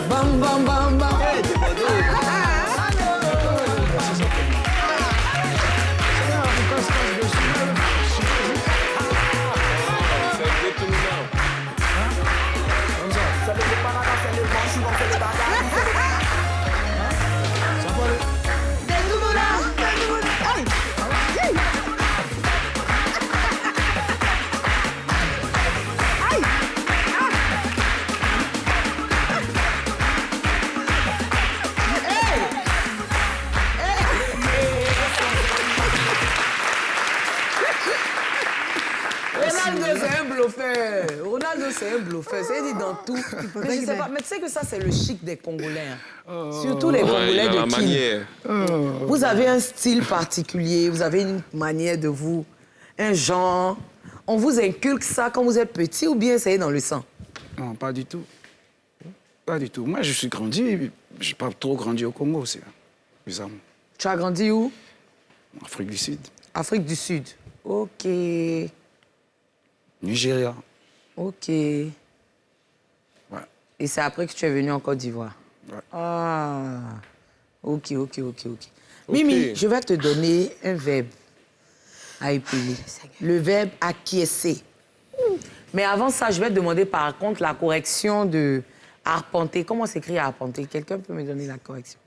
Bam, bam, bam, bam. C'est c'est un bluffeur. C'est dit dans tout. Mais je sais pas. Mais tu sais que ça, c'est le chic des Congolais. Hein. Surtout les Congolais il a la de Kin. manière. Vous avez un style particulier, vous avez une manière de vous, un genre. On vous inculque ça quand vous êtes petit ou bien ça est dans le sang? Non, pas du tout. Pas du tout. Moi, je suis grandi, je n'ai pas trop grandi au Congo, c'est bizarre. Tu as grandi où? En Afrique du Sud. Afrique du Sud. OK. Nigeria. OK. Ouais. Et c'est après que tu es venu en Côte d'Ivoire? Ouais. Ah. OK. Mimi, je vais te donner un verbe à épeler. Le verbe acquiescer. Mais avant ça, je vais te demander par contre la correction de arpenter. Comment s'écrit arpenter? Quelqu'un peut me donner la correction?